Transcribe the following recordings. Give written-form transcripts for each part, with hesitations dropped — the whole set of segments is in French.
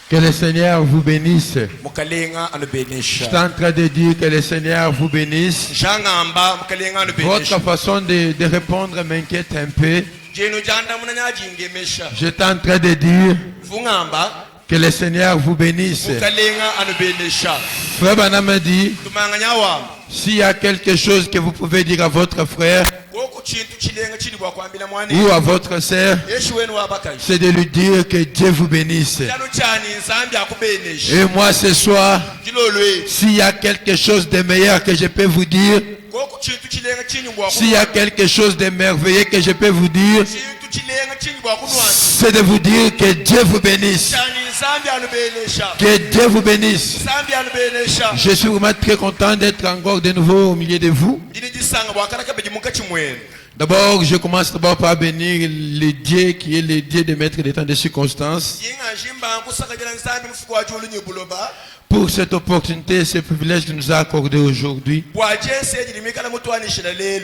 Que le Seigneur vous bénisse. Je suis en train de dire que le Seigneur vous bénisse. Votre façon de répondre m'inquiète un peu. J'étais en train de dire que le Seigneur vous bénisse. Frère Banam dit, s'il y a quelque chose que vous pouvez dire à votre frère ou à votre sœur, c'est de lui dire que Dieu vous bénisse. Et moi ce soir, s'il y a quelque chose de meilleur que je peux vous dire, s'il y a quelque chose de merveilleux que je peux vous dire, c'est de vous dire que Dieu vous bénisse. Que Dieu vous bénisse. Je suis vraiment très content d'être encore de nouveau au milieu de vous. D'abord, je commence d'abord par bénir le Dieu qui est le Dieu de maître des temps de circonstances. Pour cette opportunité, ce privilège qu'il nous a accordé aujourd'hui,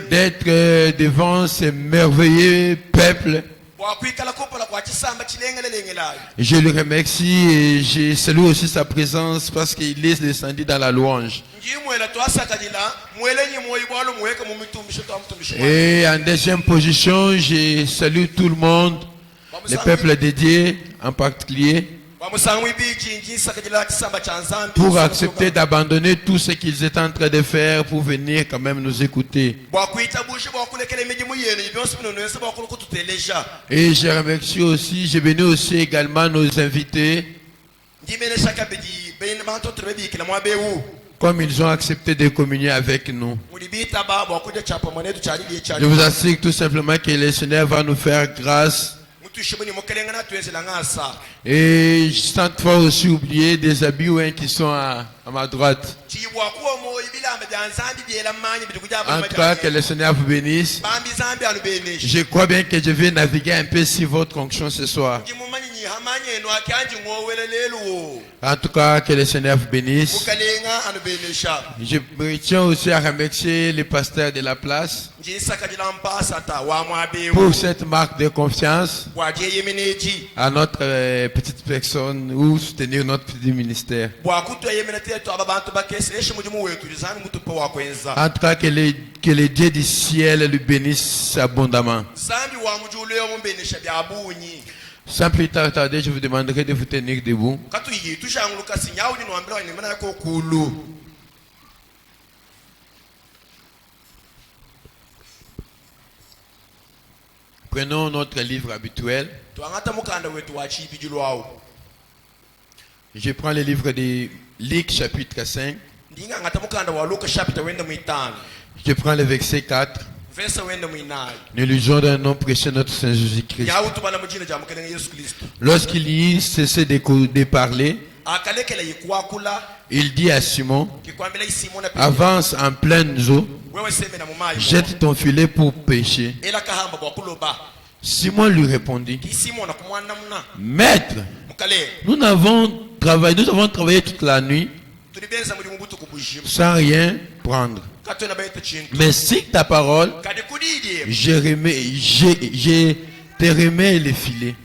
d'être devant ce merveilleux peuple. Je le remercie et je salue aussi sa présence parce qu'il est descendu dans la louange. Et en deuxième position, je salue tout le monde, le peuple de Dieu en particulier, pour accepter d'abandonner tout ce qu'ils étaient en train de faire pour venir quand même nous écouter. Et je remercie aussi, je bénis aussi également nos invités, comme ils ont accepté de communier avec nous. Je vous assure tout simplement que le Seigneur va nous faire grâce. Et sans fois aussi oublier des habits qui sont à ma droite. En tout cas, que le Seigneur vous bénisse. Je crois bien que je vais naviguer un peu sur votre onction ce soir. En tout cas, que le Seigneur vous bénisse. Je tiens aussi à remercier les pasteurs de la place pour cette marque de confiance à notre petite personne ou soutenir notre petit ministère. En tout cas, que le Dieu du ciel lui bénisse abondamment. Sans plus tarder, je vous demanderai de vous tenir debout. Prenons notre livre habituel. Je prends le livre de Luc chapitre 5. Je prends le verset 4. Nous lisons d'un nom précieux notre Seigneur Jésus-Christ. Lorsqu'il y cessait de parler, il dit à Simon, avance en pleine eau, jette ton filet pour pêcher. Simon lui répondit, Maître, nous avons travaillé toute la nuit sans rien prendre. Mais si ta parole, je te remets les filets.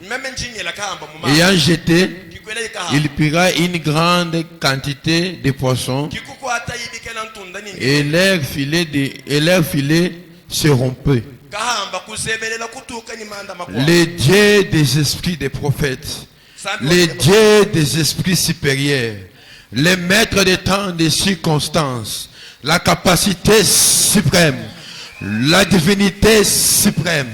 Ayant jeté, il pira une grande quantité de poissons et leurs filets se rompaient. Le Dieu des esprits des prophètes, le Dieu des esprits supérieurs, le maître des temps des circonstances, la capacité suprême, la divinité suprême.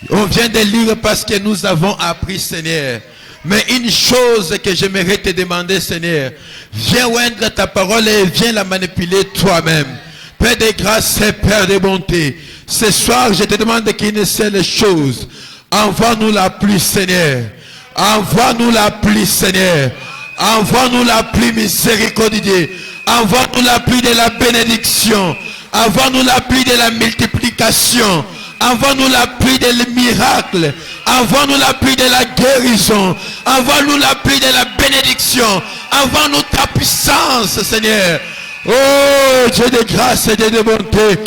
On vient de lire parce que nous avons appris, Seigneur. Mais une chose que j'aimerais te demander, Seigneur, viens oindre ta parole et viens la manipuler toi-même. Père de grâce et Père de bonté, ce soir je te demande qu'une seule chose, envoie-nous la pluie, Seigneur. Envoie-nous la pluie, Seigneur. Envoie-nous la pluie miséricordieuse. Envoie-nous la pluie de la bénédiction. Envoie-nous la pluie de la multiplication. Envoie-nous la pluie des miracles. Envoie-nous la pluie de la guérison. Envoie-nous la pluie de la bénédiction. Envoie-nous ta puissance, Seigneur. Oh, Dieu de grâce et Dieu de bonté.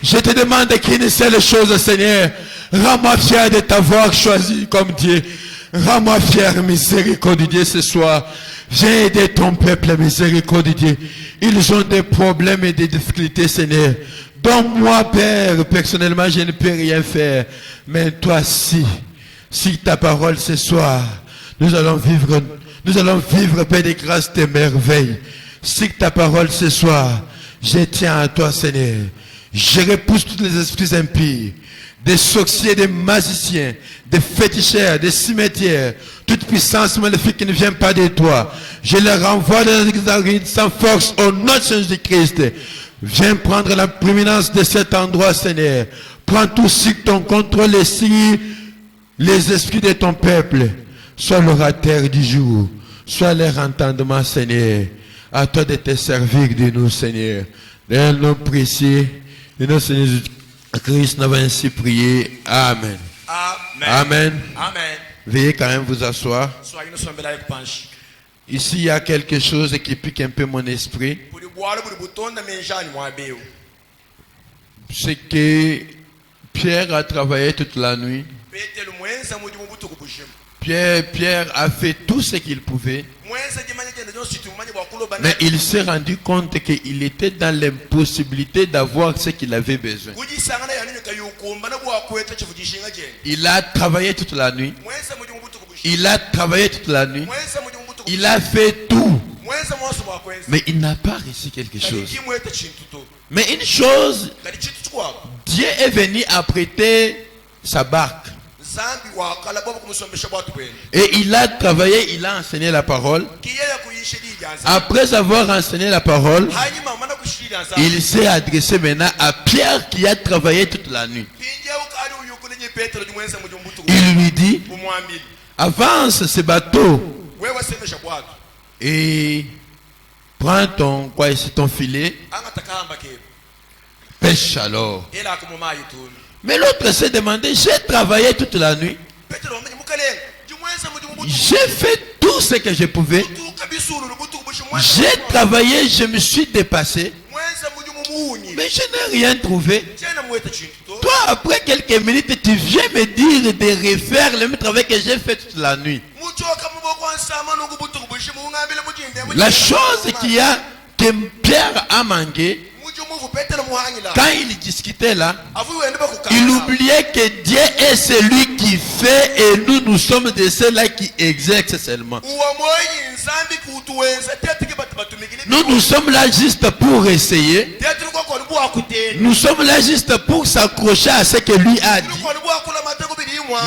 Je te demande qu'une seule chose, Seigneur. Rends-moi fier de t'avoir choisi comme Dieu. Rends-moi fier, miséricorde de Dieu, ce soir. Viens aider ton peuple, miséricorde de Dieu. Ils ont des problèmes et des difficultés, Seigneur. Donne-moi, Père, personnellement, je ne peux rien faire. Mais toi, si ta parole ce soir, nous allons vivre, Père, des grâces, des merveilles. Si ta parole ce soir, je tiens à toi, Seigneur. Je repousse tous les esprits impies, des sorciers, des magiciens, des féticheurs, des cimetières, toute puissance maléfique qui ne vient pas de toi. Je les renvoie dans sans force au nom de Jésus-Christ. Viens prendre la prééminence de cet endroit, Seigneur. Prends tout sur ton contrôle et sur les esprits de ton peuple. Sois l'orateur du jour. Sois leur entendement, Seigneur. À toi de te servir de nous, Seigneur. Dans le nom précieux de notre Seigneur Jésus-Christ, nous avons ainsi prié. Amen. Amen. Amen. Amen. Veuillez quand même vous asseoir. Ici, il y a quelque chose qui pique un peu mon esprit. C'est que Pierre a travaillé toute la nuit. Pierre a fait tout ce qu'il pouvait. Mais il s'est rendu compte qu'il était dans l'impossibilité d'avoir ce qu'il avait besoin. Il a travaillé toute la nuit. Il a travaillé toute la nuit. Il a fait tout. Mais il n'a pas réussi quelque chose. Mais une chose, Dieu est venu apprêter sa barque. Et il a travaillé, il a enseigné la parole. Après avoir enseigné la parole, il s'est adressé maintenant à Pierre qui a travaillé toute la nuit. Il lui dit, avance ce bateau et prends ton filet, pêche alors. Mais l'autre s'est demandé, j'ai travaillé toute la nuit. J'ai fait tout ce que je pouvais. J'ai travaillé, je me suis dépassé. Mais je n'ai rien trouvé. Toi, après quelques minutes, tu viens me dire de refaire le même travail que j'ai fait toute la nuit. La chose que Pierre a manqué, quand il discutait là, il oubliait que Dieu est celui qui fait et nous sommes de ceux-là qui exercent seulement. Nous sommes là juste pour essayer. Nous sommes là juste pour s'accrocher à ce que lui a dit.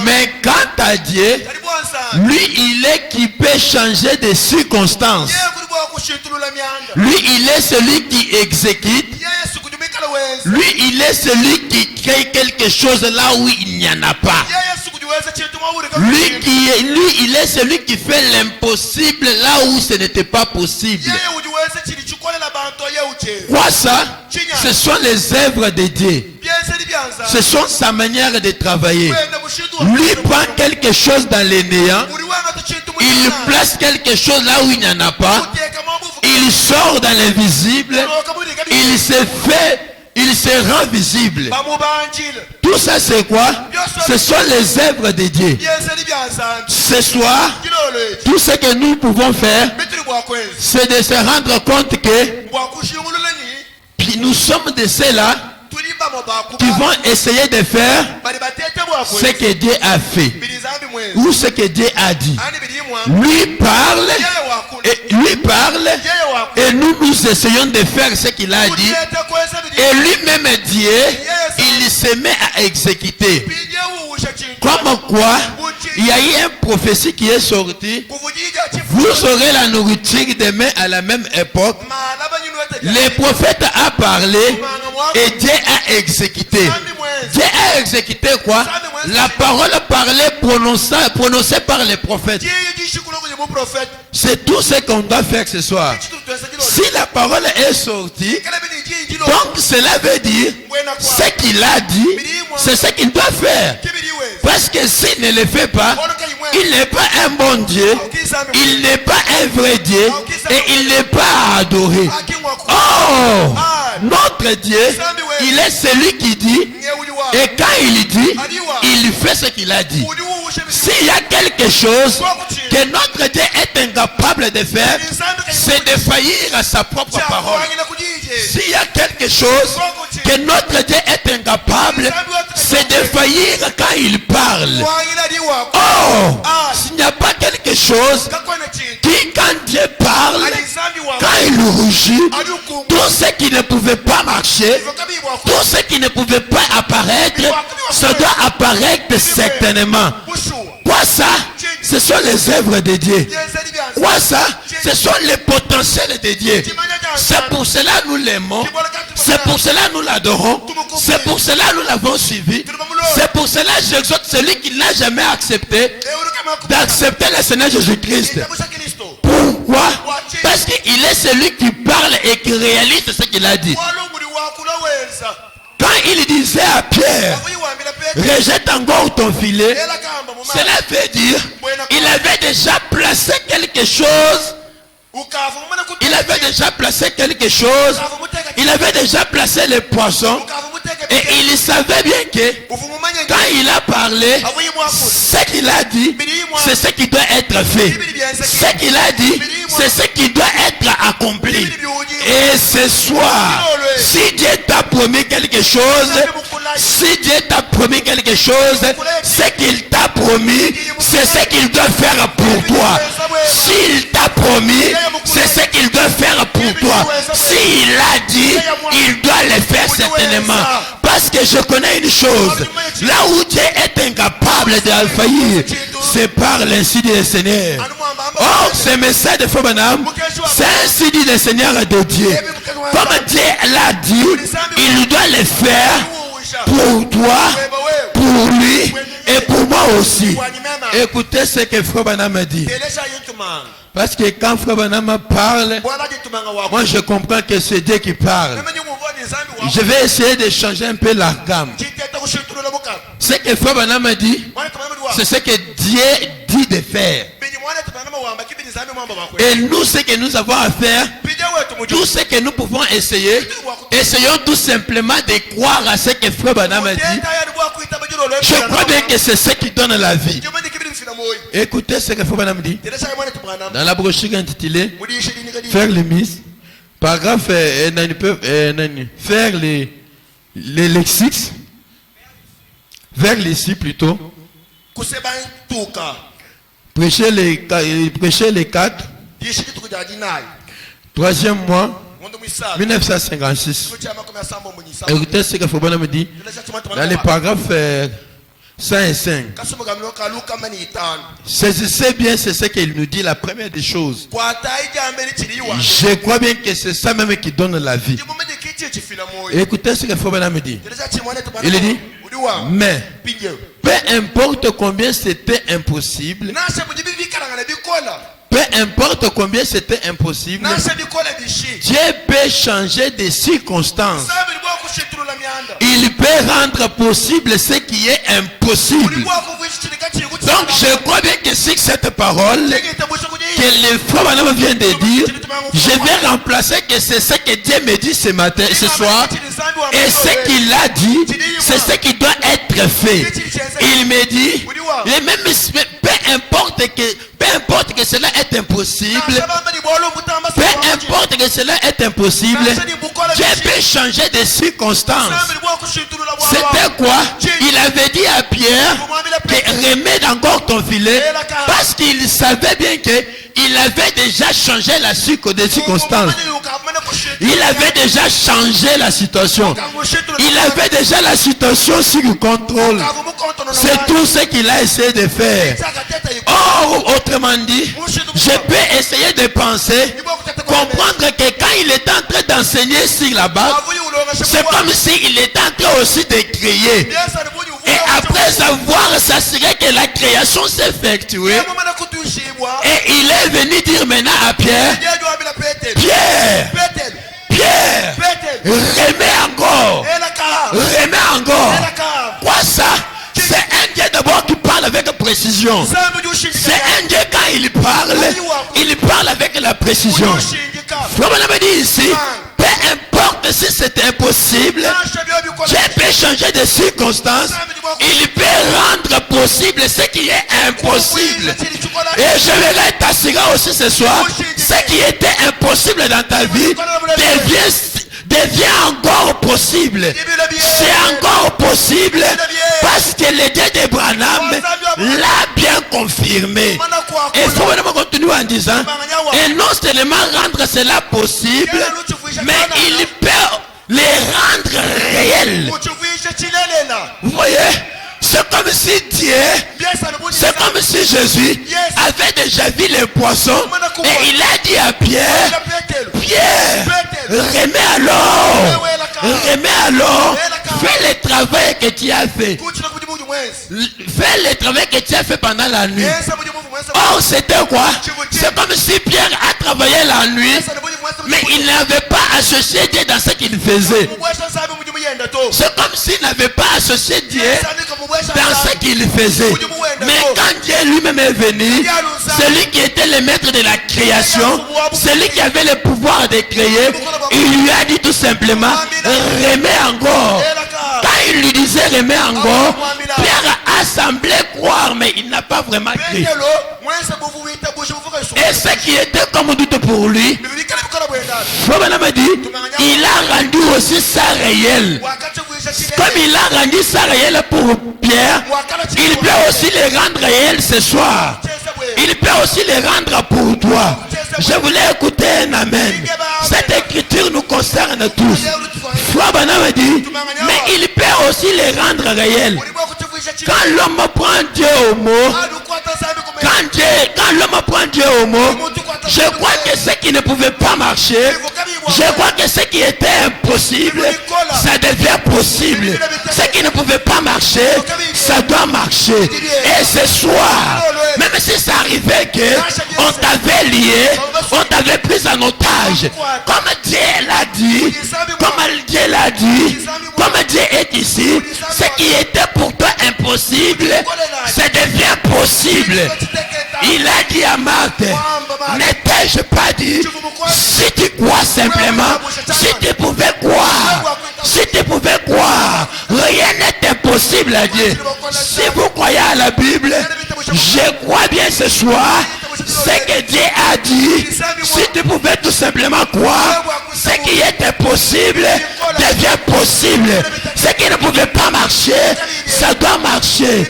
Mais quant à Dieu, lui, il est qui peut changer de circonstances. Lui, il est celui qui exécute. Lui, il est celui qui crée quelque chose là où il n'y en a pas. Lui, il est celui qui fait l'impossible là où ce n'était pas possible. Quoi ça? Ce sont les œuvres de Dieu. Ce sont sa manière de travailler. Lui prend quelque chose dans les néants. Il place quelque chose là où il n'y en a pas. Il sort dans l'invisible. Il se rend visible. Tout ça c'est quoi? Ce sont les œuvres de Dieu. Ce soir, tout ce que nous pouvons faire, c'est de se rendre compte que nous sommes de ceux-là qui vont essayer de faire ce que Dieu a fait ou ce que Dieu a dit. Lui parle et nous essayons de faire ce qu'il a dit, et lui-même Dieu, il se met à exécuter. Comme quoi, il y a eu une prophétie qui est sortie. Vous aurez la nourriture demain à la même époque. Le prophète a parlé et Dieu a exécuté. Dieu a exécuté quoi? La parole parlée prononcée par les prophètes. C'est tout ce qu'on doit faire ce soir. Si la parole est sortie, donc cela veut dire ce qu'il a dit, c'est ce qu'il doit faire. Parce que s'il ne le fait pas, il n'est pas un bon Dieu, il n'est pas un vrai Dieu, et il n'est pas adoré. Oh, notre Dieu, il est celui qui dit, Et quand il dit, il fait ce qu'il a dit. S'il y a quelque chose que notre Dieu est incapable de faire, c'est de faillir à sa propre parole. S'il y a quelque chose que notre Dieu est incapable, c'est de faillir quand il parle. Oh, s'il n'y a pas quelque chose qui, quand Dieu parle, quand il rougit, tout ce qui ne pouvait pas marcher, tout ce qui ne pouvait pas apparaître, ça doit apparaître certainement. Quoi ça? Ce sont les œuvres de Dieu. Quoi ça? Ce sont les potentiels de Dieu. C'est pour cela nous l'aimons. C'est pour cela nous l'adorons. C'est pour cela nous l'avons suivi. C'est pour cela j'exhorte celui qui n'a jamais accepté d'accepter le Seigneur Jésus-Christ. Pourquoi? Parce qu'il est celui qui parle et qui réalise ce qu'il a dit. Quand il disait à Pierre, rejette encore ton filet, cela veut dire il avait déjà placé quelque chose. Il avait déjà placé quelque chose. Il avait déjà placé les poissons. Et il savait bien que quand il a parlé, ce qu'il a dit, c'est ce qui doit être fait. Ce qu'il a dit, c'est ce qui doit être accompli. Et ce soir, si Dieu t'a promis quelque chose, si Dieu t'a promis quelque chose, ce qu'il t'a promis, c'est ce qu'il doit faire pour toi. S'il t'a promis, c'est ce qu'il doit faire pour toi. S'il a dit, il doit le faire certainement. Parce que je connais une chose. Là où Dieu est incapable de faillir, c'est par l'insi du Seigneur. Or, ce message de Fobanam, c'est ainsi dit le Seigneur de Dieu. Comme Dieu l'a dit, il doit le faire pour toi, pour lui et pour moi aussi. Écoutez ce que Fobanam dit. Parce que quand Frère Branham parle, moi je comprends que c'est Dieu qui parle. Je vais essayer de changer un peu la gamme. Ce que Frère Branham dit, c'est ce que Dieu dit de faire. Et nous, ce que nous avons à faire, tout ce que nous pouvons essayer, essayons tout simplement de croire à ce que Frère Branham dit. Je crois bien que c'est ce qui donne la vie. Écoutez ce que Frère Branham dit. Dans la brochure intitulée Faire les mises, paragraphe, faire les lexiques, vers les six plutôt. Prêcher les 4. Troisième mois 1956. Écoutez ce que Frère me dit dans les paragraphes 105. Saisissez bien, c'est ce qu'il nous dit, la première des choses. Je crois bien que c'est ça même qui donne la vie. Écoutez ce que Frère me dit. Il dit, mais peu importe combien c'était impossible, peu importe combien c'était impossible, Dieu peut changer de circonstances. Il peut rendre possible ce qui est impossible. Donc je crois bien que si cette parole que le frère Branham vient de dire, je vais remplacer que c'est ce que Dieu me dit ce matin, ce soir, et ce qu'il a dit, c'est ce qui doit être fait. Il me dit, et même peu importe que cela est impossible, peu importe que cela est impossible, Dieu peut changer de circonstances. C'était quoi? Il avait dit à Pierre que remets encore ton filet, parce qu'il savait bien que il avait déjà changé la circonstance. Il avait déjà changé la situation. Il avait déjà la situation sous le contrôle. C'est tout ce qu'il a essayé de faire. Or, autrement dit, je peux essayer de penser, comprendre que quand il est en train d'enseigner sur la base, c'est comme s'il était en train aussi de créer. Et après avoir s'assurer que la création s'est effectuée, et il est venu dire maintenant à Pierre, remets encore. Quoi ça? C'est un Dieu d'abord qui parle avec précision. C'est un Dieu quand il parle avec la précision. Frère Branham dit ici, peu importe si c'est impossible, Dieu peut changer de circonstances. Il peut rendre possible ce qui est impossible. Et je vais t'assurer aussi ce soir, ce qui était impossible dans ta vie devient encore possible. C'est encore possible parce que le Dieu d'Abraham l'a bien confirmé. Et il faut vraiment continuer en disant, et non seulement rendre cela possible, mais il peut les rendre réels. Vous voyez, c'est comme si Dieu, c'est comme si Jésus avait déjà vu les poissons et il a dit à Pierre, remets alors, fais le travail que tu as fait. Fais le travail que tu as fait pendant la nuit. Or, c'était quoi? C'est comme si Pierre a travaillé la nuit, mais il n'avait pas associé Dieu dans ce qu'il faisait. C'est comme s'il n'avait pas associé Dieu dans ce qu'il faisait. Mais quand Dieu lui-même est venu, celui qui était le maître de la création, celui qui avait le pouvoir de créer, il lui a dit tout simplement, remets encore. Quand il lui disait remets encore, Pierre a semblé croire, mais il n'a pas vraiment cru. Et ce qui était comme doute pour lui, il a rendu aussi ça réel. Comme il a rendu ça réel pour Pierre, il peut aussi les rendre réels ce soir. Il peut aussi les rendre pour toi. Je voulais écouter un amen. Cette écriture nous concerne tous. Frère Branham dit, mais il peut aussi les rendre réels. Quand l'homme prend Dieu au mot, quand l'homme prend Dieu au mot, je crois que ce qui ne pouvait pas marcher, je crois que ce qui était impossible, ça devient possible. Ce qui ne pouvait pas marcher, ça doit marcher. Et ce soir, même si ça arrivait qu'on t'avait lié, on t'avait pris en otage, comme Dieu l'a dit, comme Dieu est ici, ce qui était pour toi impossible, ça devient possible. Il a dit à Marthe, n'étais-je pas dit, si tu crois simplement, si tu pouvais croire, rien n'est impossible à Dieu. Si vous croyez à la Bible, je crois bien ce soir, ce que Dieu a dit, si tu pouvais tout simplement croire, ce qui est impossible devient possible. Ce qui ne pouvait pas marcher, ça doit marcher.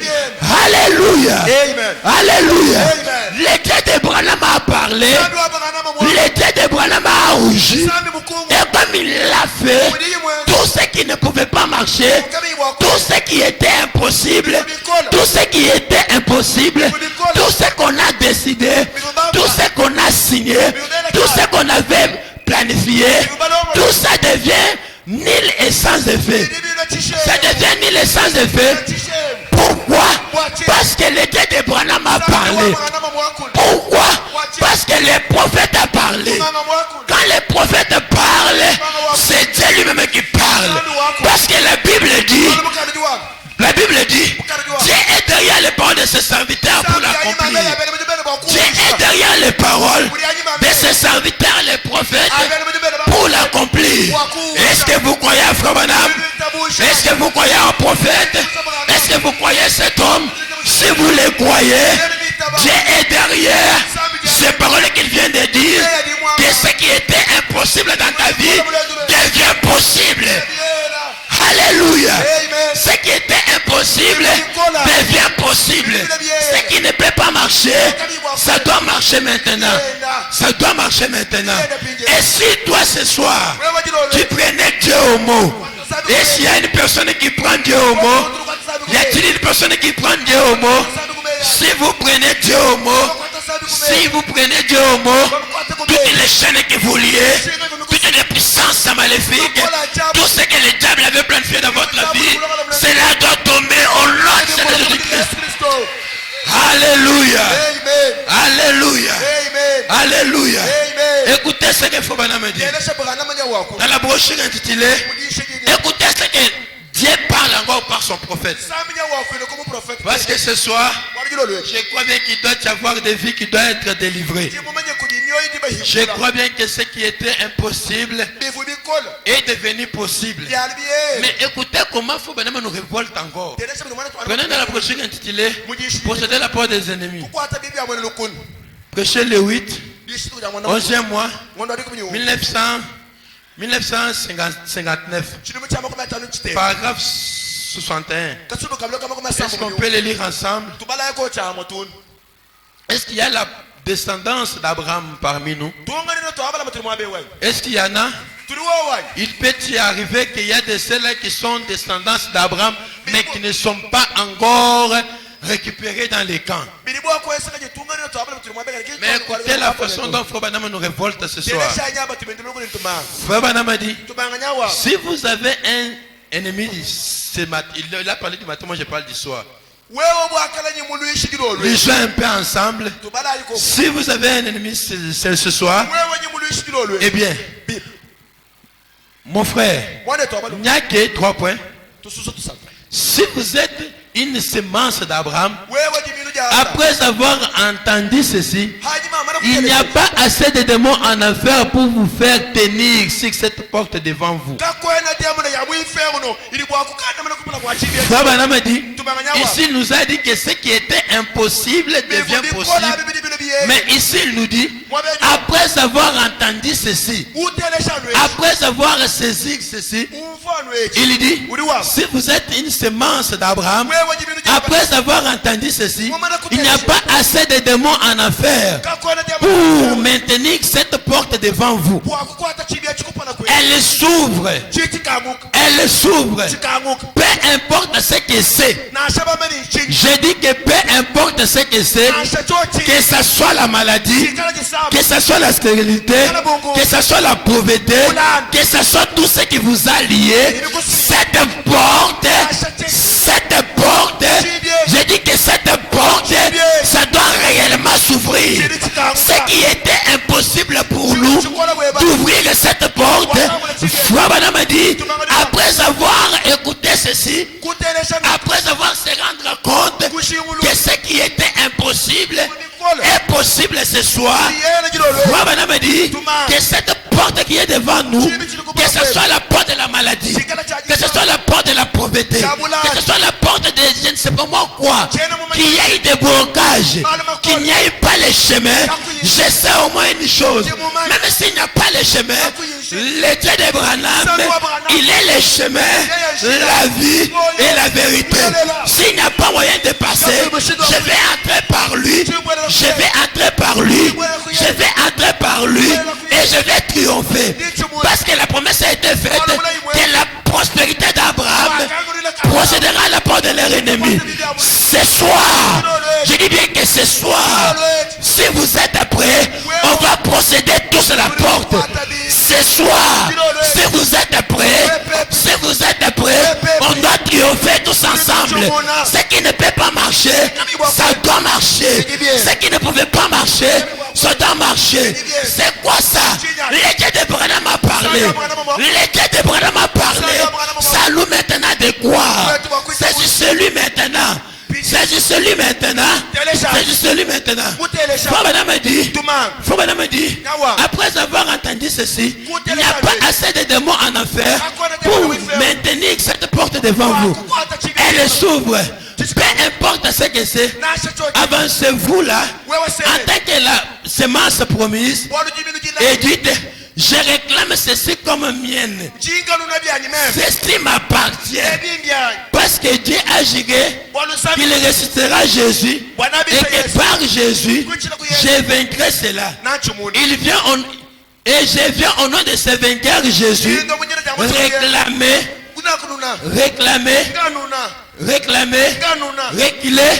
Alléluia. Alléluia. Le Dieu d'Abraham a parlé. Le Dieu d'Abraham a rougi. Et comme il l'a fait, tout ce qui ne pouvait pas marcher, tout ce qui était impossible, tout ce qui était impossible, tout ce qu'on a décidé, tout ce qu'on a signé, tout ce qu'on avait planifié, tout ça devient nul et sans effet. Ça devient nul et sans effet. Pourquoi? Parce que le Dieu d'Abraham a parlé. Pourquoi? Parce que le prophète a parlé. Quand les prophètes parlent, c'est Dieu lui-même qui parle. Parce que la Bible dit, Dieu est derrière les paroles de ses serviteurs pour l'accomplir. Dieu est derrière les paroles de ses serviteurs, les prophètes, pour l'accomplir. Est-ce que vous croyez à Frère Branham? Est-ce que vous croyez en prophète? Est-ce que vous croyez cet homme? Si vous le croyez, Dieu est derrière ces paroles qu'il vient de dire, que ce qui était impossible dans ta vie devient possible. Alléluia. Ce qui était impossible devient possible. Ce qui ne peut pas marcher, ça doit marcher maintenant. Ça doit marcher maintenant. Et si toi ce soir, tu prenais Dieu au mot, et s'il y a une personne qui prend Dieu au mot, y a-t-il une personne qui prend Dieu au mot? Si vous prenez Dieu au mot, toutes les chaînes que vous liez, toutes les puissances maléfiques, tout ce que le diable avait planifié dans votre vie, cela doit tomber au nom de Jésus-Christ. Alléluia. Alléluia. Alléluia. Écoutez ce que Frère Branham dit. Dans la brochure intitulée, écoutez ce que Dieu parle encore par son prophète. Parce que ce soir, je crois bien qu'il doit y avoir des vies qui doivent être délivrées. Je crois bien que ce qui était impossible est devenu possible. Mais écoutez comment faut Banama nous révolte encore. Prenez dans la brochure intitulée Posséder la porte des ennemis. Prêchez le 8, 11e mois, 1959. Paragraphe 61. Est-ce qu'on peut les lire ensemble? Est-ce qu'il y a la descendance d'Abraham parmi nous? Est-ce qu'il y en a? Il peut y arriver qu'il y a de ceux-là qui sont descendants d'Abraham, mais qui ne sont pas encore récupérés dans les camps. Mais écoutez la façon dont Frère Branham nous révolte ce soir. Frère Branham a dit, si vous avez un ennemi, il a parlé du matin, moi je parle du soir. Lisons un peu ensemble. Si vous avez un ennemi ce soir, eh bien, mon frère, il n'y a que 3 points. Si vous êtes une semence d'Abraham, après avoir entendu ceci, il n'y a pas assez de démons en enfer pour vous faire tenir sur cette porte devant vous. Frère Branham a dit, ici il nous a dit que ce qui était impossible devient possible. Mais ici il nous dit, après avoir entendu ceci, après avoir saisi ceci, il dit, si vous êtes une semence d'Abraham, après avoir entendu ceci, il n'y a pas assez de démons en enfer pour maintenir cette porte devant vous. Elle s'ouvre. Elle s'ouvre. Peu importe ce que c'est. Je dis que peu importe ce que c'est, que ce soit la maladie, que ce soit la stérilité, que ce soit la pauvreté, que ce soit tout ce qui vous a lié, cette porte, je dis que cette porte, ça doit réellement s'ouvrir. Ce qui était impossible pour nous d'ouvrir cette porte, Frère Branham a dit, après avoir écouté ceci, après avoir se rendre compte que ce qui était impossible est possible ce soir, Frère Branham a dit que cette porte qui est devant nous, que ce soit la porte de la maladie, que ce soit la porte de la pauvreté, que ce soit la porte de je ne sais pas moi quoi, qu'il y ait des blocages, qu'il n'y ait pas les chemins, je sais au moins une chose, même s'il n'y a pas les chemins, le Dieu de Branham, il est le chemin, la vie et la vérité. S'il n'y a pas moyen de passer, je vais entrer par lui, je vais entrer par lui, je vais entrer par lui et je vais triompher. Parce que la promesse a été faite que la prospérité d'Abraham procédera à la porte de leur ennemi. Ce soir, je dis bien que ce soir, si vous êtes prêts, on va procéder tous à la porte. Ce soir, si vous êtes prêts, si vous êtes prêts, on doit triompher tous ensemble. Ce qui ne peut pas marcher, ça doit marcher. Ce qui ne pouvait pas marcher, ça doit marcher. C'est quoi ça? L'été de Branham a parlé. L'été de Branham a parlé. Ça loue maintenant de quoi? C'est celui maintenant. C'est celui maintenant. C'est celui maintenant. Frère Branham a dit, après avoir entendu ceci, il n'y a pas assez de démons en enfer pour maintenir cette porte devant vous. Elle s'ouvre. Peu importe ce que c'est, avancez-vous là, en tant que la semence promise, et dites, je réclame ceci comme mienne. Ceci m'appartient. Parce que Dieu a juré qu'il ressuscitera Jésus et que par Jésus, je vaincrai cela. Et je viens au nom de ce vainqueur Jésus réclamer, reculer,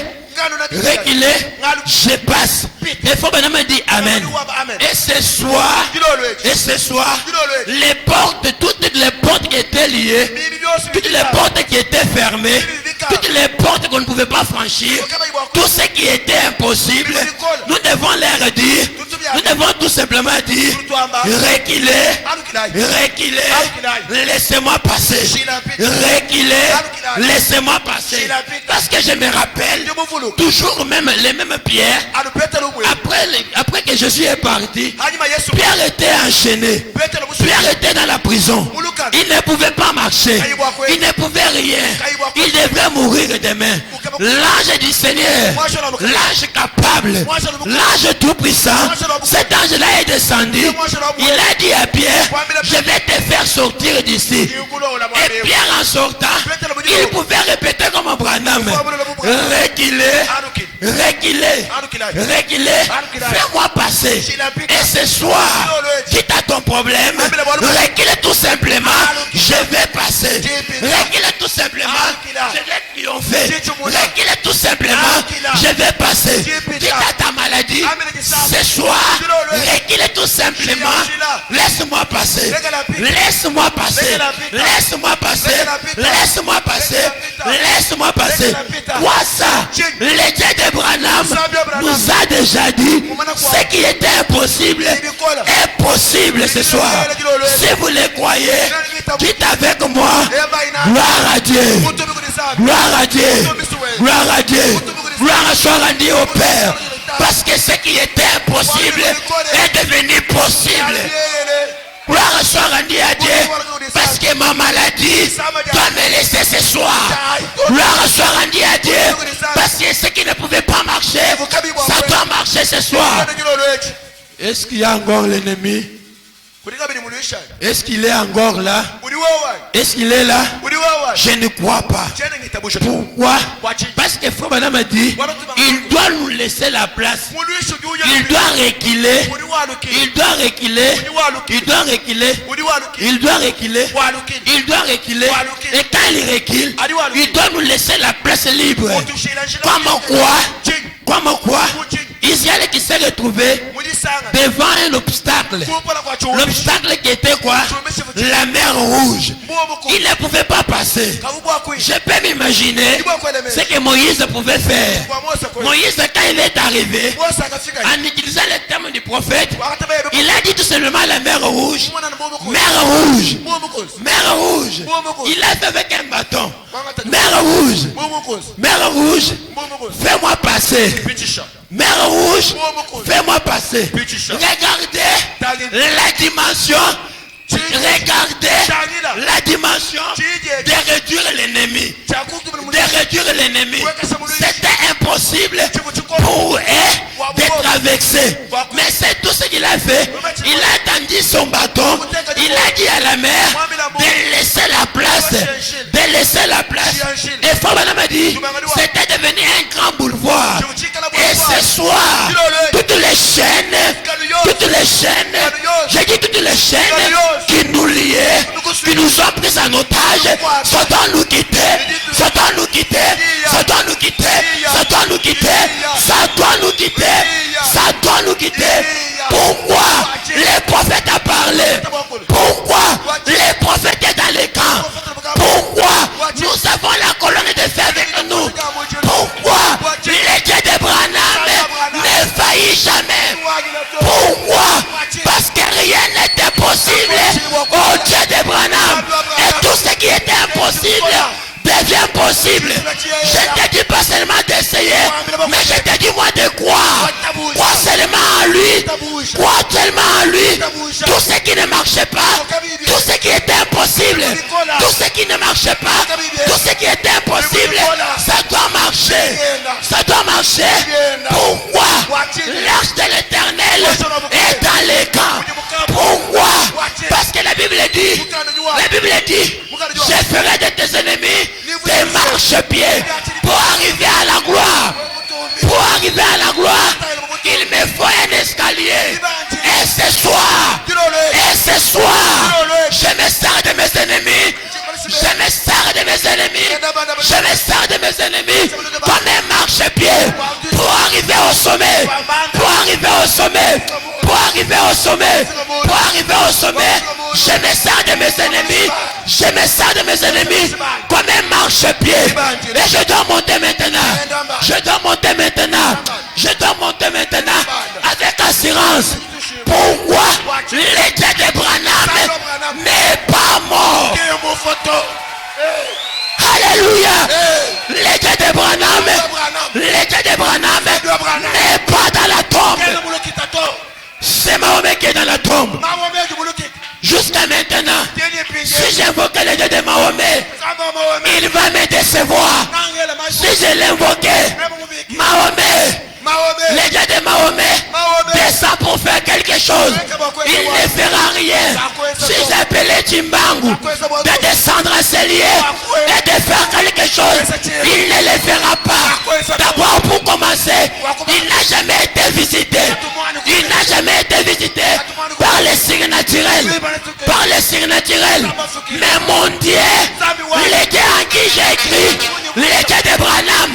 je passe. Et Frère Branham dit Amen. Et ce soir, les portes, toutes les portes qui étaient liées, toutes les portes qui étaient fermées, toutes les portes qu'on ne pouvait pas franchir, tout ce qui était impossible, nous devons leur dire, nous devons tout simplement dire, reculez, laissez-moi passer, reculez, laissez-moi passer. Parce que je me rappelle, toujours même les mêmes pierres, après que Jésus est parti, Pierre était enchaîné, Pierre était dans la prison, il ne pouvait pas marcher, il ne pouvait rien, il devrait mourir demain. L'ange du Seigneur, l'ange capable, l'ange tout puissant, cet ange-là est descendu, il a dit à Pierre, je vais te faire sortir d'ici. Et Pierre en sortant, il pouvait répéter comme Branham, reculez, fais-moi passer. Et ce soir, quitte à ton problème, recule tout simplement, je vais passer. Recule tout simplement, je vais triompher. Recule tout simplement, je vais passer. Quitte à ta maladie, ce soir, recule tout simplement, laisse-moi passer. Laisse-moi passer. Laisse-moi passer. Laisse-moi passer. Laisse-moi passer. Quoi ça? Le Dieu de Branham nous a déjà dit ce qui était impossible est possible ce soir. Si vous le croyez, dites avec moi, gloire à Dieu, gloire à Dieu, gloire à Dieu, gloire soit rendue au Père, parce que ce qui était impossible est devenu possible. Gloire soit rendue à Dieu, parce que ma maladie doit me laisser ce soir. Gloire soit rendue à Dieu, parce que ce qui ne pouvait pas marcher, ça doit marcher ce soir. Est-ce qu'il y a encore l'ennemi? Est-ce qu'il est encore là? Est-ce qu'il est là? Je ne crois pas. Pourquoi? Parce que Frère Madame a dit, il doit nous laisser la place. Il doit reculer. Il doit reculer. Il doit reculer. Il doit reculer. Il doit reculer. Et quand il recule, il doit nous laisser la place libre. Comment quoi? Comment quoi? Israël qui s'est retrouvé devant un obstacle. L'obstacle qui était quoi? La mer Rouge. Il ne pouvait pas passer. Je peux m'imaginer ce que Moïse pouvait faire. Moïse, quand il est arrivé, en utilisant le terme du prophète, il a dit tout simplement la mer Rouge. Mer Rouge. Mer Rouge. Il a fait avec un bâton. Mer Rouge. Mer Rouge. Fais-moi passer. Mer Rouge, fais-moi passer. Regardez la dimension. Regardez la dimension de réduire l'ennemi. De réduire l'ennemi. C'était impossible pour eux de traverser. Mais c'est tout ce qu'il a fait. Il a tendu son bâton. Il a dit à la mer de laisser la place. De laisser la place. Et Fabana m'a dit, c'était devenu un grand boulevard. Et ce soir, toutes les chaînes, j'ai dit toutes les chaînes qui nous liaient, qui nous ont pris en otage, ça doit nous quitter, ça doit nous quitter, ça doit nous quitter, ça doit nous quitter, ça doit nous quitter, ça doit nous quitter. Pourquoi les prophètes ont parlé? Pourquoi les prophètes sont dans les camps? Pourquoi nous avons la colonne de feu avec nous? Pourquoi les dieux de Branham ne faillissent jamais? Pourquoi? Parce que rien n'était possible au Dieu de Branham. Et tout ce qui était impossible devient possible. Je te dis pas seulement d'essayer, mais je te dis moi de croire. Crois seulement en lui. Crois seulement en lui. Tout ce qui ne marchait pas, tout ce qui était impossible, tout ce qui ne marchait pas, tout ce qui était impossible, ça doit marcher. Ça doit marcher. Pourquoi? L'arche de l'Éternel est dans les camps. Pourquoi? Parce que la Bible dit, je ferai de tes ennemis des marchepieds pour arriver à la gloire. Pour arriver à la gloire, il me faut un escalier. Et ce soir, je me sers de mes ennemis. Je me sers de mes ennemis. Je me sers de mes ennemis comme un marchepied pour arriver au sommet. Pour arriver au sommet. Pour arriver au sommet. Pour arriver au sommet. Je me sers de mes ennemis. Je me sers de mes ennemis comme un marchepied. Et je donne de Branham n'est pas dans la tombe. C'est Mahomet qui est dans la tombe. Jusqu'à maintenant, si j'invoque le Dieu de Mahomet, il va me décevoir. Si je l'invoque, Mahomet, le Dieu de Mahomet descend pour faire quelque chose. Il ne fera rien. Si j'appelais Timbangu de descendre à ses lieux et de faire quelque chose, il ne le fera pas. D'abord, pour commencer, il n'a jamais été visité. Il n'a jamais été visité par les signes naturels. Par les signes naturels. Mais mon Dieu, le Dieu en qui j'ai écrit, le Dieu de Branham,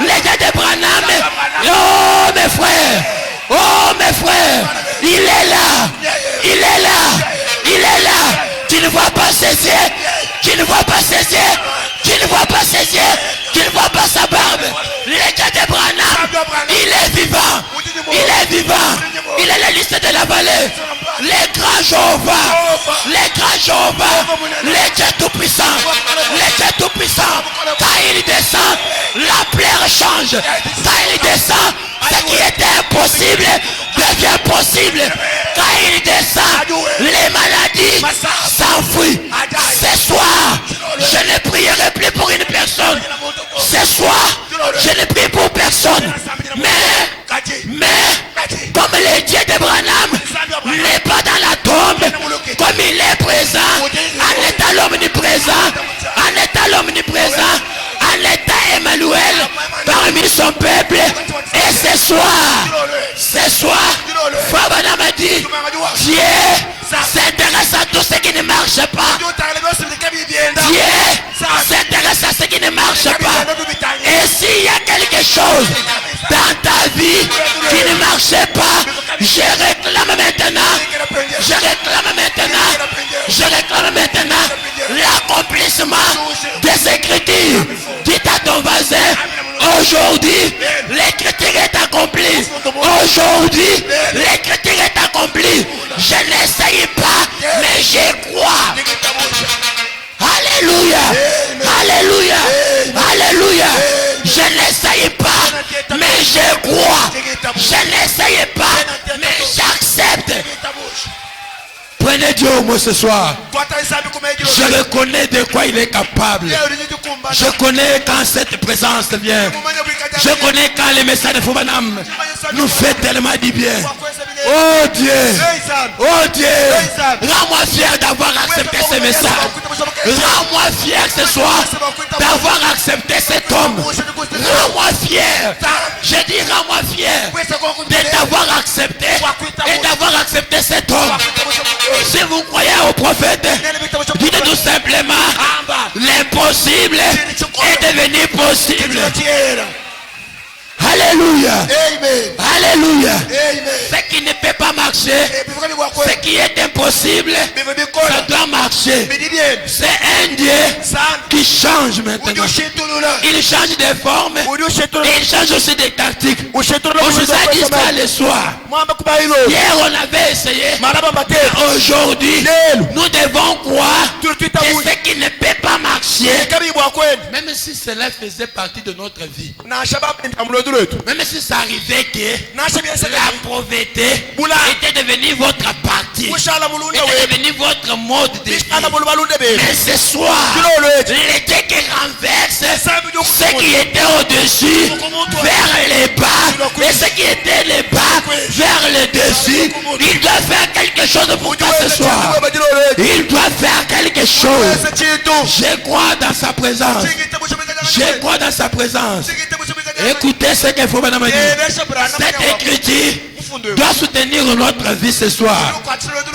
le Dieu de Branham, oh mes frères, oh mes frères, il est là, il est là, il est là. Tu ne vois pas ses yeux, tu ne vois pas ses yeux, tu ne vois pas ses yeux, tu ne vois pas sa barbe. Le Dieu de Branham, il est vivant, il est vivant, il est la liste de la vallée. Les grands Jéhovah, les grands Jéhovah, les dieux tout-puissants, les dieux tout-puissants. Quand il descend, la plaie change. Quand il descend, ce qui était impossible devient possible. Quand il descend, les maladies s'enfuient. Ce soir, je ne prierai plus pour une personne. Ce soir, je ne prie pour personne. Mais, comme le Dieu de Branham n'est pas dans la tombe, comme il est présent, en état l'omniprésent, en état l'omniprésent, en état Emmanuel, parmi son peuple. Et ce soir, Frère Branham a dit, Dieu s'intéresse à tout ce qui ne marche pas. Dieu s'intéresse à ce qui ne marche pas. Et s'il y a quelque chose dans ta vie qui ne marchait pas, je réclame maintenant, je réclame maintenant, je réclame maintenant l'accomplissement des Écritures. Dis à ton voisin, aujourd'hui, l'Écriture est accomplie. Aujourd'hui, l'Écriture est accomplie. Je n'essaye pas, mais je crois. Alléluia, alléluia, alléluia. Je n'essaye pas, mais je crois. Je n'essaye pas, mais j'accepte. Prenez Dieu au mot ce soir. Je reconnais de quoi il est capable. Je connais quand cette présence vient. Je connais quand les messages de Foubanam nous fait tellement du bien. Oh Dieu, oh Dieu, rends-moi fier d'avoir accepté ce message. Rends-moi fier ce soir d'avoir accepté cet homme. Rends-moi fier. Je dis rends-moi fier de t'avoir accepté et d'avoir accepté cet homme. Si vous croyez au prophète, dites tout simplement, l'impossible est devenu possible. Alléluia. Amen. Alléluia. Amen. Ce qui ne peut pas marcher, ce qui est impossible, ça doit marcher. C'est un Dieu qui change maintenant. Il change des formes et il change aussi des tactiques. On vous a dit ça le soir. Hier on avait essayé. Aujourd'hui, nous devons croire que ce qui ne peut pas marcher, même si cela faisait partie de notre vie, même si ça arrivait que la pauvreté était devenue votre partie, était devenue votre mode de vie. Mais ce soir, le Dieu qui renverse ce qui était au-dessus vers les bas et ce qui était les bas vers le dessus, il doit faire quelque chose pour toi ce soir. Il doit faire quelque chose. Je crois dans sa présence. Je crois dans sa présence. Écoutez ce qu'il faut maintenant dire. Cette écriture doit soutenir notre vie ce soir.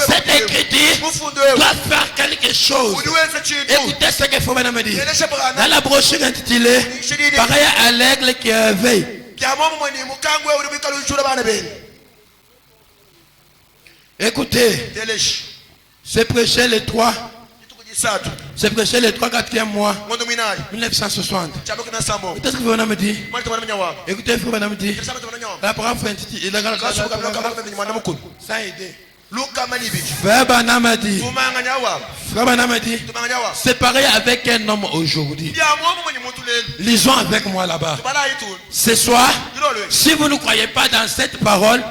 Cette écriture doit faire quelque chose. Écoutez ce qu'il faut maintenant dire. Dans la brochure intitulée pareil à l'aigle qui éveille. Écoutez, c'est prêché le 3. C'est prêché le 3-4e mois 1960. Qu'est-ce que vous me dire? Écoutez, vous me dire. La parole intitulée. Ça a aidé. Frère Branham a dit, c'est pareil avec un homme aujourd'hui. Lisons avec moi là-bas. Ce soir, si vous ne croyez pas dans cette parole,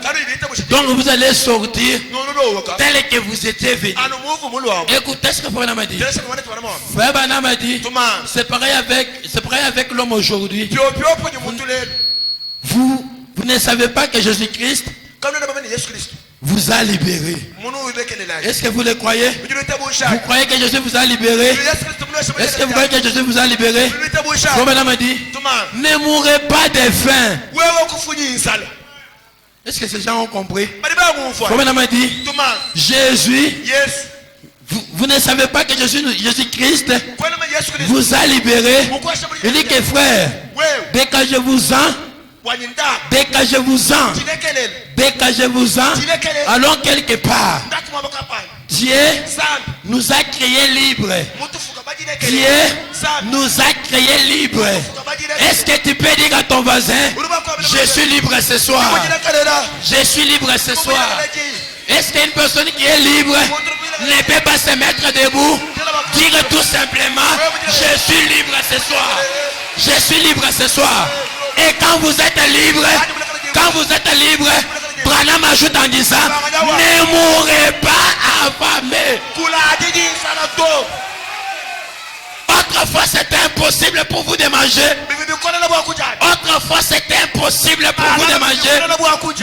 donc vous allez sortir tel que vous étiez venu. Écoutez ce que Frère Branham a dit. Frère Branham a dit, c'est pareil avec l'homme aujourd'hui. Vous ne savez pas que Jésus-Christ vous a libéré. Est-ce que vous le croyez? Vous croyez que Jésus vous a libéré? Est-ce que vous croyez que Jésus vous a libéré? Comme madame a dit, ne mourrez pas de faim. Est-ce que ces gens ont compris? Comme madame a dit, Jésus, vous ne savez pas que Jésus-Christ vous a libéré. Il dit que frère, dégagez-vous-en, allons quelque part. Dieu nous a créés libres. Dieu nous a créés libres. Est-ce que tu peux dire à ton voisin, je suis libre ce soir? Je suis libre ce soir. Est-ce qu'une personne qui est libre ne peut pas se mettre debout? Dire tout simplement, je suis libre ce soir. Je suis libre ce soir. Et quand vous êtes libre, Branham ajoute en disant, ne mourrez pas affamés. Autrefois c'était impossible pour vous de manger. Autrefois c'était impossible pour vous de manger.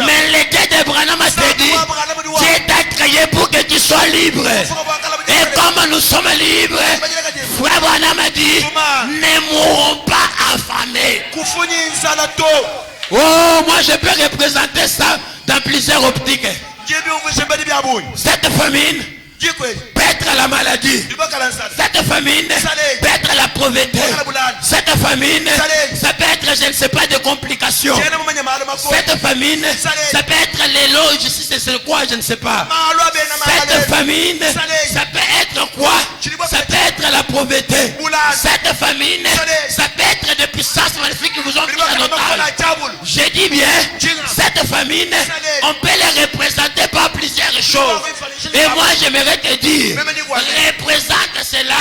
Mais l'État de Branham a dit, Dieu t'a créé pour que tu sois libre. Et comme nous sommes libres, Frère Branham a dit, ne mourrons pas affamés. Oh, moi je peux représenter ça dans plusieurs optiques. Cette famine peut être la maladie. Cette famine peut être la pauvreté. Cette famine, ça peut être, je ne sais pas, des complications. Cette famine, ça peut être les loges, si c'est quoi, je ne sais pas. Cette famine, ça peut être quoi? Ça peut être la pauvreté. Cette famine, ça peut être des puissances magnifiques qui vous ont mis en otage. Je dis bien, cette famine, on peut les représenter par plusieurs choses. Et moi, j'aimerais te dire, représente cela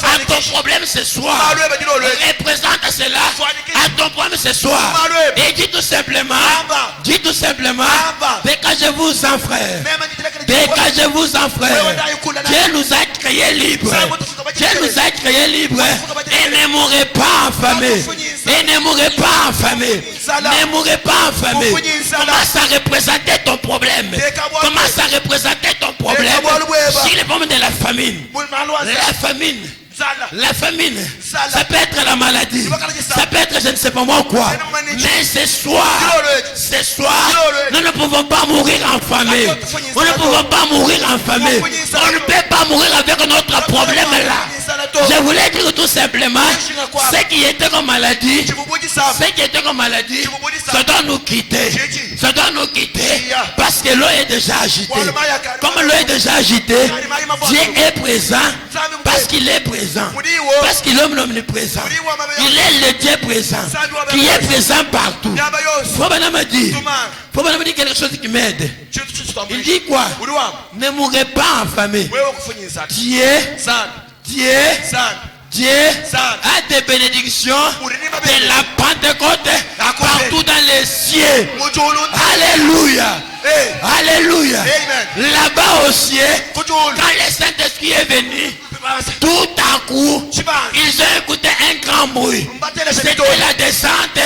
à ton problème ce soir. Représente cela à ton problème ce soir. Et dis tout simplement, dégagez-vous-en frère. Dégagez-vous-en frère. Dieu nous a créés libres. Dieu nous a créés libres. Et ne mourrez pas affamés. Et ne mourrez pas affamés. Ne mourrez pas affamés. Commence à représenter ton problème. Commence à représenter ton problème. Si le problème de la famine. La famine, ça peut être la maladie, ça peut être je ne sais pas moi quoi. Mais ce soir, nous ne pouvons pas mourir affamés. Nous ne pouvons pas mourir affamés. On ne peut pas mourir avec notre problème là. Je voulais dire tout simplement, ce qui était comme maladie, ça doit nous quitter. Ça doit nous quitter parce que l'eau est déjà agitée. Comme l'eau est déjà agitée, Dieu est présent parce qu'il est présent. Parce qu'il est omniprésent. Il est le Dieu présent. Qui est présent partout. Frère Branham me dit quelque chose qui m'aide. Il dit quoi? Ne mourrez pas affamés. Dieu a des bénédictions de la Pentecôte partout dans les cieux. Alléluia. Alléluia. Là-bas au ciel, quand le Saint-Esprit est venu, tout à coup, ils ont écouté un grand bruit. C'était la descente de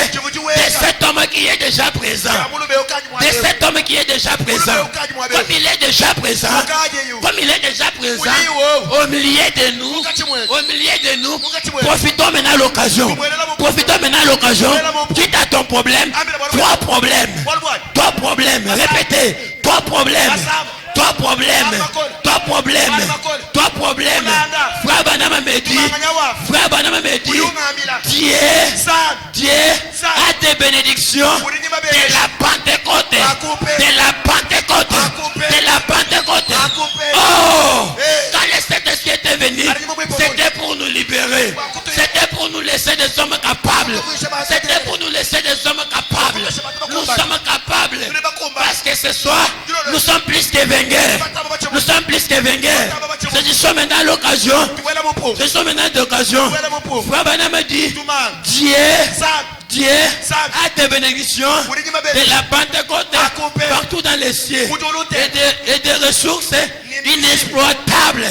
cet homme qui est déjà présent. De cet homme qui est déjà présent. Comme il est déjà présent, au milieu de nous, profitons maintenant l'occasion. Quitte à ton problème, trois problèmes, répétez, trois problèmes. Frère Branham me dit, Dieu a des bénédictions de la Pentecôte. Oh, quand le Saint-Esprit était venu, c'était pour nous libérer. C'était pour nous laisser des hommes capables. Nous sommes capables. Parce que ce soir, nous sommes plus que vainqueurs. Nous sommes plus que vainqueurs. Ce sont maintenant l'occasion. Ce sont maintenant l'occasion. Frère Branham me dit, Dieu a des bénédictions de la Pentecôte partout dans les cieux et des ressources inexploitables.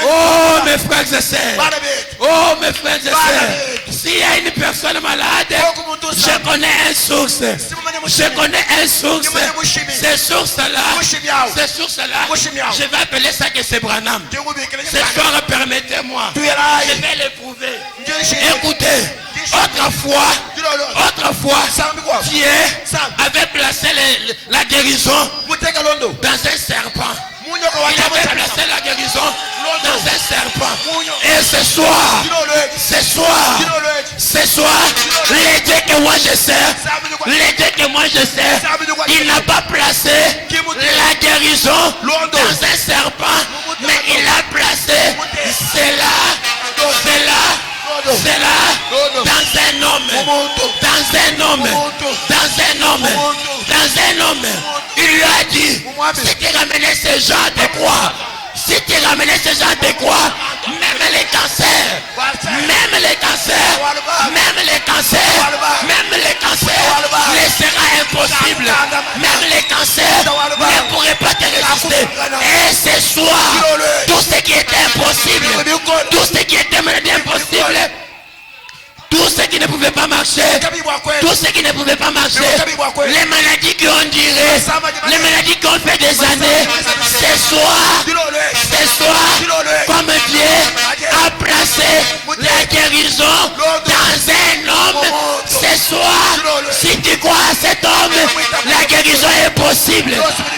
Oh mes frères et sœurs, oh mes frères et sœurs, s'il y a une personne malade, je connais une source. Je connais une source. Ces sources-là, je vais appeler ça que c'est Branham. Ce soir, permettez-moi, je vais l'éprouver. Écoutez, autrefois, Dieu avait placé la guérison dans un serpent. Il avait placé la guérison dans un serpent. Et ce soir, les dieux que moi je sers, il n'a pas placé la guérison dans un serpent, mais il a placé cela dans un homme. Il lui a dit, si tu ramenais ces gens de quoi, même les cancers ne sera impossible. Même les cancers ne pourraient pas te résister. Et ce soir, tout ce qui était impossible, tout ce qui était impossible, tout ce qui ne pouvait pas marcher, les maladies qui ont duré, les maladies qui ont fait des années, ce soir, comme Dieu a placé la guérison dans un homme, ce soir, si tu crois à cet homme, la guérison est possible,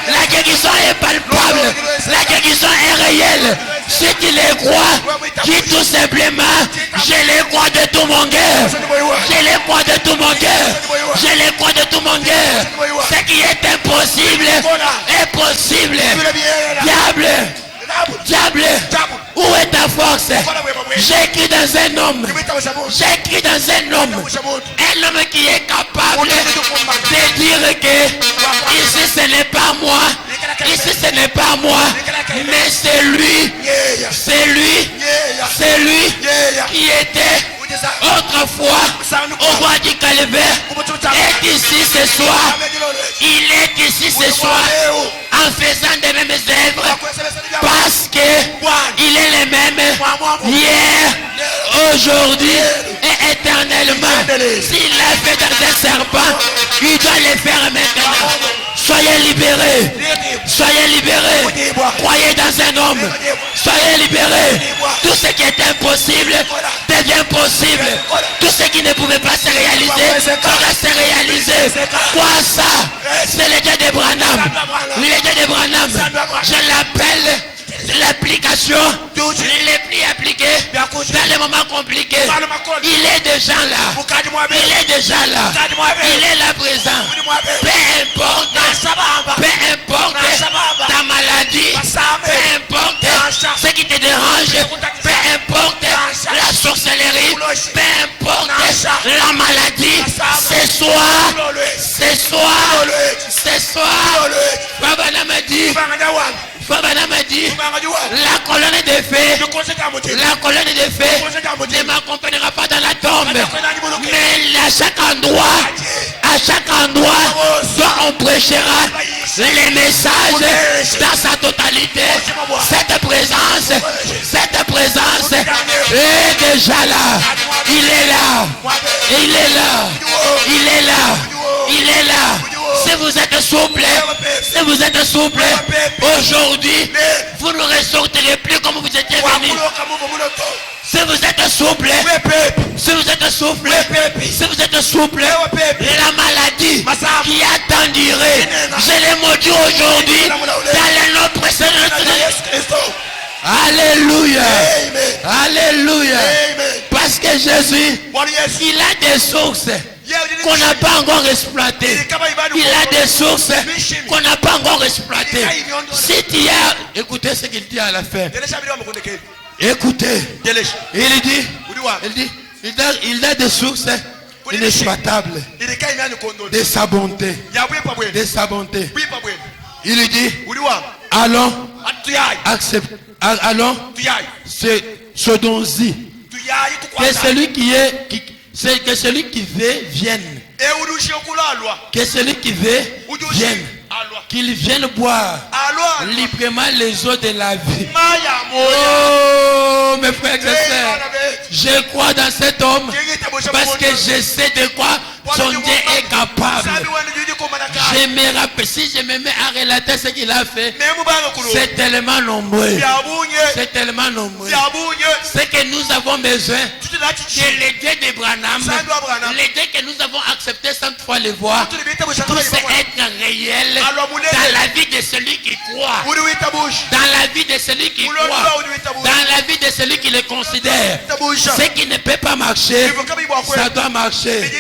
la guérison est palpable, la guérison est réelle. Si tu les crois, dis tout simplement, je les crois de tout mon cœur. Je les crois de tout mon cœur. Ce qui est impossible est possible. Diable, où est ta force? J'ai écrit dans un homme. Un homme qui est capable de dire que ici ce n'est pas moi, mais c'est lui qui était autrefois au roi du calvaire est ici ce soir. Il est ici ce soir en faisant des mêmes œuvres parce que il est le même hier, aujourd'hui et éternellement. S'il l'a fait dans un serpent, il doit le faire maintenant. Soyez libérés. Croyez dans un homme. Soyez libérés. Tout ce qui est impossible devient possible. Tout ce qui ne pouvait pas se réaliser sera se réaliser. Quoi ça? C'est le Dieu de Branham. Je l'appelle l'application les plus appliquées dans les moments compliqués. Il est déjà là. Il est là présent. Peu importe ta maladie, peu importe ce qui te dérange, peu importe la sorcellerie, peu importe la maladie, ce soir, Fabana m'a dit, la colonne de feu ne m'accompagnera pas dans la tombe, mais à chaque endroit, soit on prêchera les messages dans sa totalité. Cette présence est déjà là. Il est là. Si vous êtes souple, aujourd'hui, vous ne ressortirez plus comme vous étiez venu. Si vous êtes souple, la maladie qui a tant duré, je l'ai maudit aujourd'hui dans le nom précédent. Alléluia. Parce que Jésus, il a des sources qu'on n'a pas encore exploitées. Il a des sources qu'on n'a pas encore exploitées. Si tu as... Écoutez ce qu'il dit à la fin. Écoutez. Il a des sources inexploitable de sa bonté. De sa bonté. Il lui dit, allons, allons, ce don-ci. Que celui que celui qui veut vienne. Que celui qui veut vienne. Qu'il vienne boire librement les eaux de la vie. Oh, mes frères et sœurs, je crois dans cet homme parce que je sais de quoi son Dieu est capable. Je me rappelle, si je me mets à relater ce qu'il a fait, c'est tellement nombreux. C'est tellement nombreux. Ce que nous avons besoin, c'est le Dieu de Branham, le Dieu que nous avons accepté sans fois le voir, tout c'est être réel dans la vie de celui qui croit, dans la vie de celui qui croit, dans la vie de celui qui le considère. Ce qui ne peut pas marcher, ça doit marcher.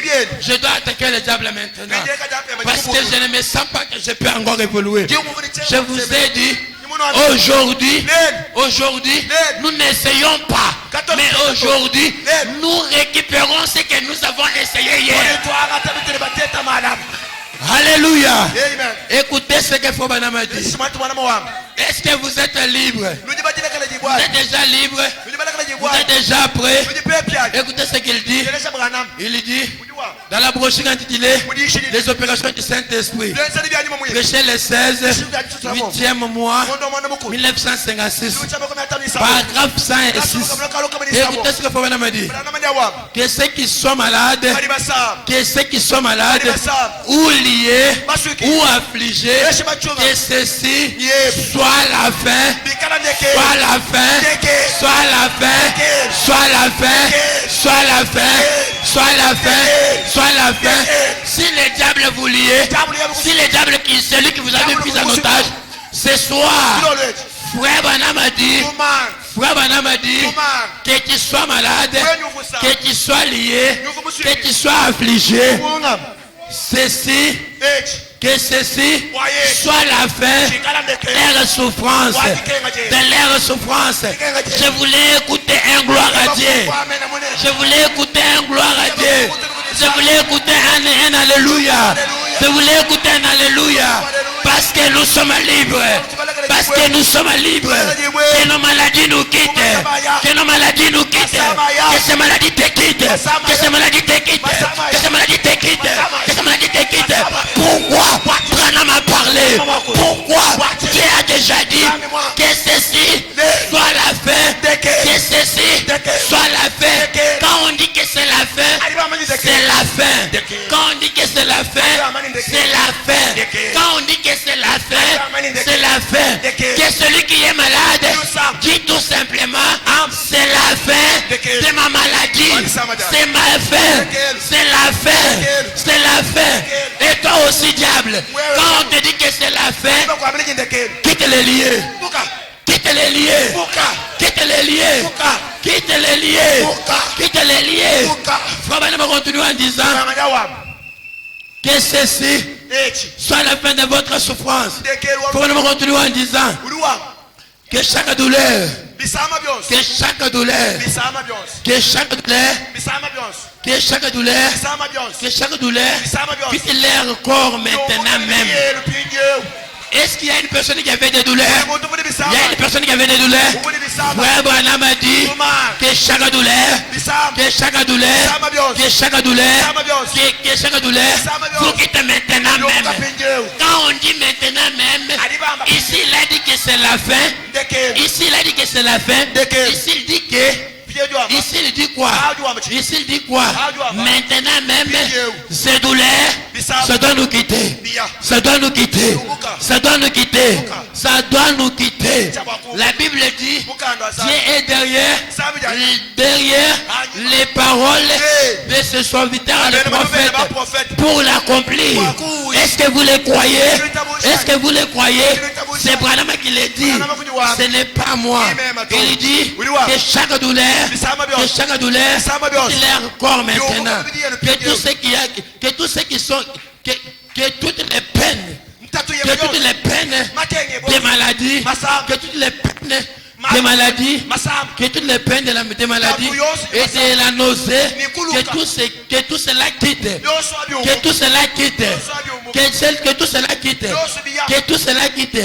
Je dois attaquer le diable maintenant parce que je ne me sens pas que je peux encore évoluer. Je vous ai dit, aujourd'hui, nous n'essayons pas, mais aujourd'hui, nous récupérons ce que nous avons essayé hier. Alléluia. Écoutez ce que Fobanam a dit. Est-ce que vous êtes libre? Vous êtes déjà libre? Vous êtes déjà prêt? Écoutez ce qu'il dit. Il dit dans la brochure intitulée Les opérations du Saint-Esprit, prêché le 16, 8e mois 1956, paragraphe 106. Écoutez ce que Fobanam a dit. Que ceux qui sont malades, ou liés, ou affligés, que ceci soit la fin, soit la fin, soit la fin, soit la fin, soit la fin, soit la fin, soit la fin. Si le diable vous liez, si le diable qui celui qui vous avait pris en otage, ce soir, Frère Branham a dit, que tu sois malade, que tu sois lié, que tu sois affligé, que ceci soit la fin de leur souffrance, Je voulais écouter un gloire à Dieu. Je voulais écouter un gloire à Dieu. Je voulais écouter un alléluia. Je voulais écouter un alléluia. Parce que nous sommes libres. Parce que nous sommes libres. Que nos maladies nous quittent. Que nos maladies nous quittent. Que ces maladies te quittent. Que ces maladies te quittent. Que ces maladies te quittent. Que ces maladies te quittent. Pourquoi Branham a parlé? Pourquoi Dieu a déjà dit que ceci soit la fin? Que ceci soit la fin. Quand on dit que c'est la fin, c'est la fin. Quand on dit que c'est la fin, c'est la fin. Quand on dit que c'est la fin, c'est la fin. Que celui qui est malade dit tout simplement, c'est la fin de ma maladie. C'est ma fin. C'est la fin. C'est la fin. Et toi aussi, diable, quand on te dit que c'est la fin, quitte les liés. Quitte les liés. Quitte les liés. Quitte les liés. Quitte les liés. Frère Branham continue en disant que ceci soit la fin de votre souffrance. Frère Branham continue en disant que chaque douleur, que chaque douleur, que chaque douleur, que chaque douleur, que chaque douleur quitte leur corps maintenant même. Est-ce qu'il y a une personne qui avait des douleurs? Il y a une personne qui avait des douleurs. Frère Branham a dit que chaque douleur, que chaque douleur, que chaque douleur, que chaque douleur, faut quitter maintenant même. Quand on dit maintenant même, ici il a dit que c'est la fin. Ici il a dit que c'est la fin. Ici il dit que... Ici il dit quoi? Ici il dit quoi? Maintenant même, ces douleurs, ça doit nous quitter. Ça doit nous quitter. Ça doit nous quitter. Ça doit nous quitter. La Bible dit, Dieu est derrière les paroles de ce serviteur, le prophète, pour l'accomplir. Est-ce que vous les croyez? Est-ce que vous les croyez? C'est Branham qui le dit. Ce n'est pas moi. Il dit que chaque douleur, que chaque douleur, il leur corps maintenant, que tout ce qui a, que tous ceux qui sont, que toutes les peines, de maladie, que toutes les peines des maladies, que toutes les peines des maladies et de la nausée, que tout cela quitte, que tout cela quitte, que tout cela quitte, que tout cela quitte.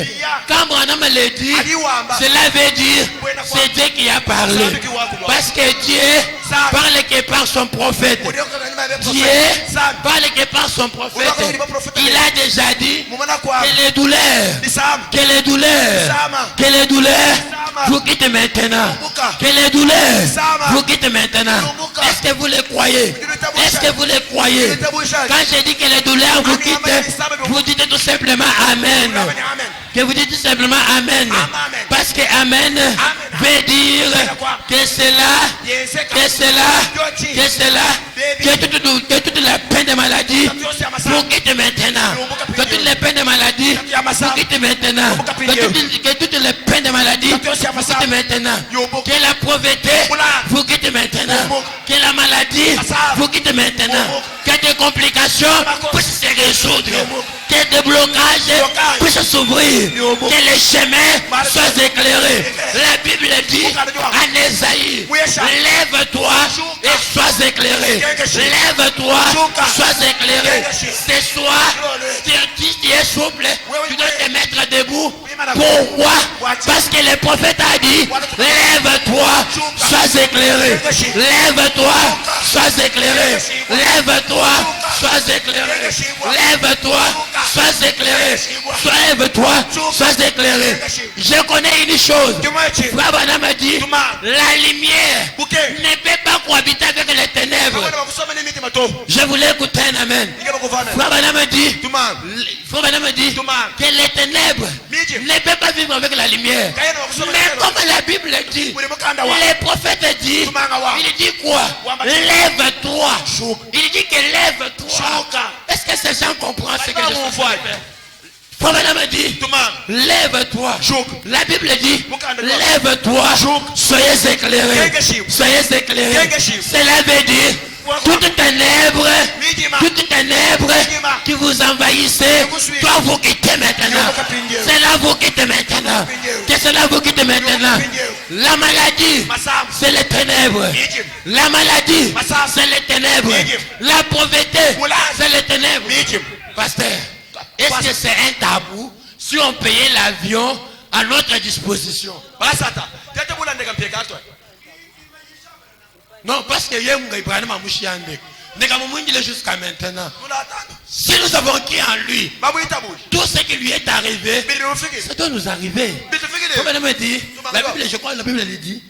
Quand Branham le dit, cela veut dire c'est Dieu qui a parlé, parce que Dieu parle que par son prophète. Dieu parle que par son prophète. Il a déjà dit que les douleurs, vous quittez maintenant. Que les douleurs vous quittent maintenant. Est-ce que vous le croyez? Est-ce que vous le croyez? Quand je dis que les douleurs vous quittent, vous dites tout simplement Amen. Que vous dites tout simplement Amen. Parce que Amen veut dire que toute la peine de maladie vous quitte maintenant. Que toutes les peines de maladie vous quitte maintenant. Que toutes les peines de maladie vous quitte maintenant. Que la pauvreté vous quitte maintenant. Que la maladie vous quitte maintenant. Que des complications puissent se résoudre. Que des blocages puissent s'ouvrir. Que les chemins soient éclairés. La Bible dit en Ésaïe, lève-toi et sois éclairé. Lève-toi, sois éclairé. Ce soir, tu es souple, tu dois te mettre debout. Pourquoi? Parce que le prophète a dit, lève-toi, sois éclairé. Lève-toi, sois éclairé. Lève-toi, sois éclairé. Lève-toi, sois éclairé. Lève-toi, sois éclairé. Je connais une chose. Frère m'a dit, la lumière ne peut pas cohabiter avec les ténèbres. Je voulais écouter un amen. Frère m'a dit que les ténèbres ne peuvent pas vivre avec la lumière. Mais comme la Bible dit, les prophètes disent, il dit quoi? Lève-toi. Il dit que lève-toi. Est-ce que ces gens comprennent ce que je suis en train de faire? Frère dit, lève-toi. La Bible dit, lève-toi, soyez éclairés. Soyez éclairés. Cela veut dire, toute ténèbre qui vous envahissez, doit vous quitter maintenant. Cela vous quitte maintenant. Que cela vous quitte maintenant. La maladie, c'est les ténèbres. La maladie, c'est les ténèbres. La pauvreté, c'est les ténèbres. Pasteur, est-ce que c'est un tabou si on payait l'avion à notre disposition? Non, parce que jusqu'à maintenant. Si nous avons qui en lui, tout ce qui lui est arrivé, ça doit nous arriver. La Bible, je crois que la Bible dit,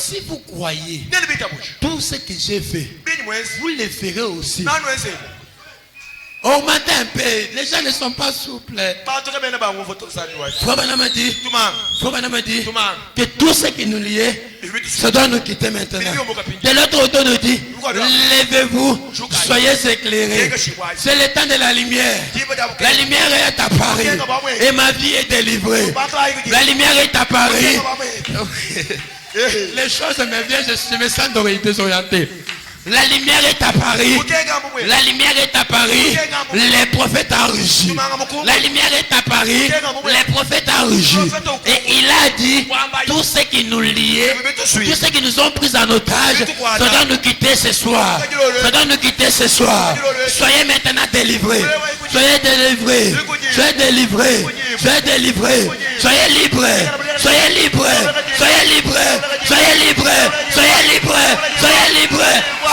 si vous croyez tout ce que j'ai fait, vous le ferez aussi. Augmentez un peu, les gens ne sont pas souples. Frère Branham dit que tout ce qui nous liait, ça doit nous quitter maintenant. De l'autre côté, nous dit, levez-vous, soyez éclairés. C'est le temps de la lumière. La lumière est apparue et ma vie est délivrée. La lumière est apparue. Les choses me viennent, je me sens désorienté. La lumière est apparue. La lumière est apparue. Les prophètes ont rugi. La lumière est apparue. Les prophètes ont rugi. Et il a dit, tout ce qui nous liait, tout ce qui nous ont pris en otage, ça doit nous quitter ce soir. Ça doit nous quitter ce soir. Soyez maintenant délivrés. Soyez délivrés. Soyez délivrés. Soyez délivrés. Soyez libres. Soyez libres. Soyez libres. Soyez libres. Soyez libres. Soyez libres.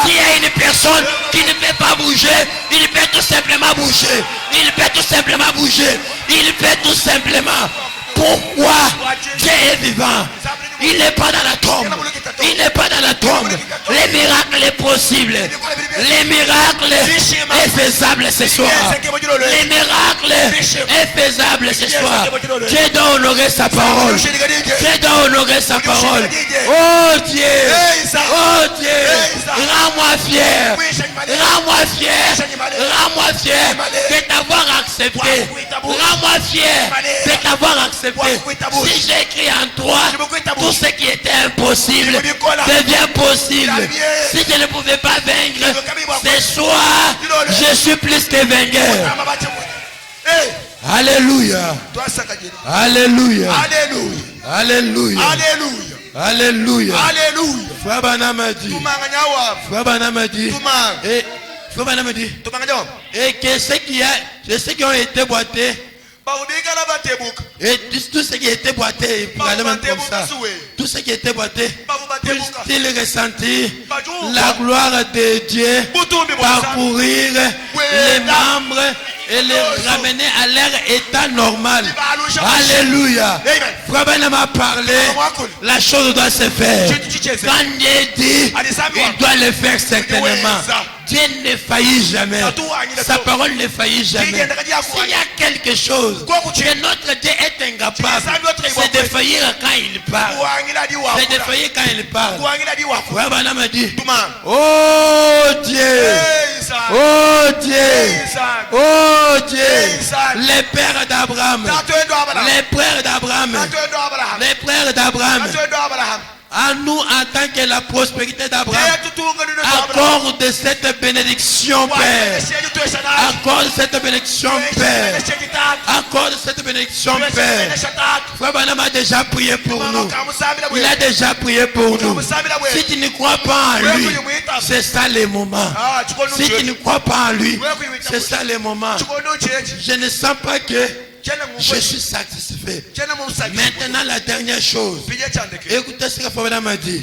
S'il y a une personne qui ne peut pas bouger, il peut tout simplement bouger. Il peut tout simplement bouger. Il peut tout simplement. Pourquoi Dieu est vivant? Il n'est pas dans la tombe. Il n'est pas dans la tombe. Les miracles est possible. Les miracles est faisable ce soir. Les miracles est faisable ce soir. Dieu doit honorer sa parole. Dieu doit honorer sa parole. Oh Dieu. Oh Dieu. Rends-moi fier. Rends-moi fier. Rends-moi fier de t'avoir accepté. Rends-moi fier de t'avoir accepté. Si j'écris en toi, tout ce qui était impossible devient possible. Si je ne pouvais pas vaincre, ce soir, je suis plus que vainqueur. Alléluia. Alléluia. Alléluia. Alléluia. Alléluia. Alléluia. Frère Branham a dit. Frère Branham a dit. Et Frère Branham a dit. Et que ceux qui ont été boités. Et tout ce qui était boité, comme ça, tout ce qui était boité, puisse-t-il ressentir la gloire de Dieu parcourir les membres et les ramener à leur état normal. Alléluia. Frère Ben m'a parlé, la chose doit se faire. Quand Dieu dit, il doit le faire certainement. Dieu ne faillit jamais. Sa parole ne faillit jamais. S'il y a quelque chose que notre Dieu est incapable, c'est de faillir quand il parle. C'est de faillir quand il parle. Frère Ben m'a dit, oh Dieu, oh Dieu, oh Dieu, les pères d'Abraham, les pères d'Abraham, les pères d'Abraham, à nous en tant que la prospérité d'Abraham, accorde cette bénédiction, Père. Accorde cette bénédiction, Père. Accorde cette bénédiction, Père. Frère Branham a déjà prié pour nous. Il a déjà prié pour nous. Si tu ne crois pas en lui, c'est ça le moment. Si tu ne crois pas en lui, c'est ça le moment. Je ne sens pas que je suis satisfait. Maintenant, la dernière chose. Écoutez ce que Frère Branham a dit.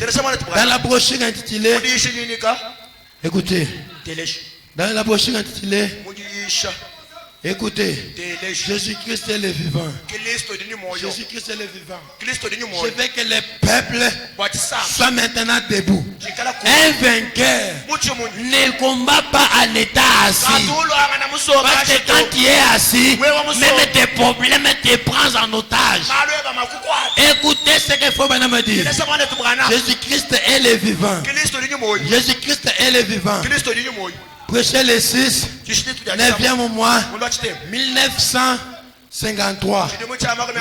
Dans la brochure intitulée. Écoutez. Dans la brochure intitulée. Écoutez, Jésus-Christ est le vivant. Jésus-Christ est le vivant. Je veux que les peuples soient maintenant debout. Un vainqueur ne combat pas en état assis. Parce que quand tu es assis, même tes problèmes te prennent en otage. Écoutez ce que Frère Branham dit. Jésus-Christ est le vivant. Jésus-Christ est le vivant. Prêcher le 6, 9e mois, 1953.